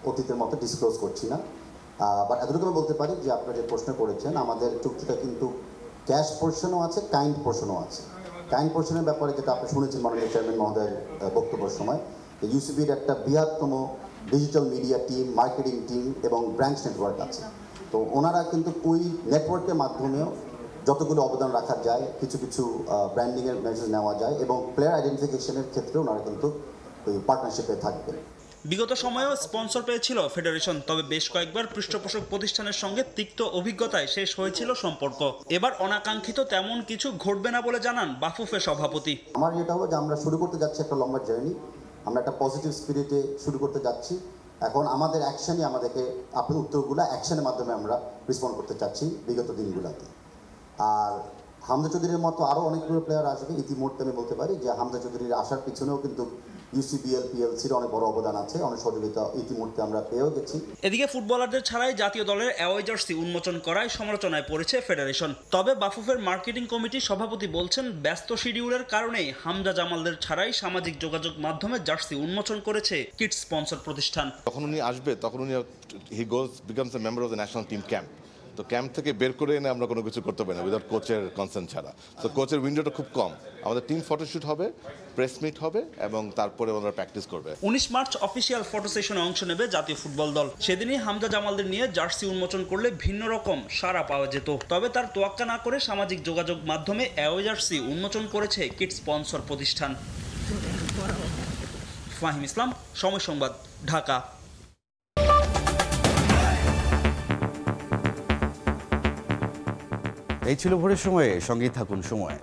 অতীতের মতো ডিসক্লোজ করছি না, বাট এতটুকু আমি বলতে পারি যে আপনারা যে প্রশ্ন করেছেন, আমাদের চুক্তিটা কিন্তু ক্যাশ পোর্শনও আছে, কাইন্ড পোর্শনও আছে। কাইন্ড পোর্শনের ব্যাপারে যেটা আপনি শুনেছেন মাননীয় চেয়ারম্যান মহোদয়ের বক্তব্যের সময়, ইউসিবির একটা বৃহত্তম digital media team, marketing team এবং ব্রাঞ্চ নেটওয়ার্ক আছে। তো ওনারা কিন্তু ওই নেটওয়ার্কের মাধ্যমেও যতগুলো অবদান রাখা যায়, কিছু কিছু ব্র্যান্ডিংয়ের মেসেজ নেওয়া যায় এবং প্লেয়ার আইডেন্টিফিকেশনের ক্ষেত্রে ওনারা কিন্তু ওই পার্টনারশিপে থাকবেন। বিগত সময়েও স্পন্সর পেয়েছিল ফেডারেশন, তবে বেশ কয়েকবার পৃষ্ঠপোষক প্রতিষ্ঠানের সঙ্গে তিক্ত অভিজ্ঞতায় শেষ হয়েছিল সম্পর্ক। এবার অনাকাঙ্ক্ষিত তেমন কিছু ঘটবে না বলে জানান বাফুফে সভাপতি। আমার যেটা হলো যে আমরা শুরু করতে যাচ্ছি একটা লম্বা জার্নি, আমরা একটা পজিটিভ স্পিরিটে শুরু করতে যাচ্ছি। এখন আমাদের অ্যাকশনই আমাদেরকে আপনার উত্তরগুলো অ্যাকশনের মাধ্যমে আমরা রেসপন্ড করতে চাচ্ছি বিগত দিনগুলোতে। আর হামজা চৌধুরীর মতো আরও অনেকগুলো প্লেয়ার আসবে। ইতিমধ্যে আমি বলতে পারি যে হামজা চৌধুরীর আসার পিছনেও কিন্তু ইউসিবিএল পিএলসির অনেক বড় অবদান আছে, অনেক সহযোগিতা ইতিমধ্যে আমরা পেয়েও গেছি। এদিকে ফুটবলারদের ছাড়াই জাতীয় দলের অ্যাওয়ে জার্সি উন্মোচন করায় সমালোচনায় পড়েছে ফেডারেশন। তবে বাফুফের মার্কেটিং কমিটির সভাপতি বলছেন ব্যস্ত শিডিউলের কারণেই হামজা জামালদের ছাড়াই সামাজিক যোগাযোগ মাধ্যমে জার্সি উন্মোচন করেছে কিট স্পন্সর প্রতিষ্ঠান। যখন উনি আসবে তখন উনি becomes a member of the national team camp. তো ক্যাম্প থেকে বের করে এনে আমরা কোনো কিছু করতে পারি না উইদাউট কোচের কনসেন্ট ছাড়া। তো কোচের উইন্ডোটা খুব কম। আমাদের টিম ফটোশুট হবে, প্রেস মিট হবে এবং তারপরে ওনারা প্র্যাকটিস করবে। 19 মার্চ অফিসিয়াল ফটো সেশনে অংশ নেবে জাতীয় ফুটবল দল। সেদিনই হামজা জামালদের নিয়ে জার্সি উন্মোচন করলে ভিন্ন রকম সাড়া পাওয়া যেত। তবে তার তোয়াক্কা না করে সামাজিক যোগাযোগ মাধ্যমে অ্যাওয়ে জার্সি উন্মোচন করেছে কিট স্পন্সর প্রতিষ্ঠান। ফাহিম ইসলাম, সময় সংবাদ, ঢাকা। এই ছিল ভোরের সময়ে, সঙ্গেই থাকুন সময়।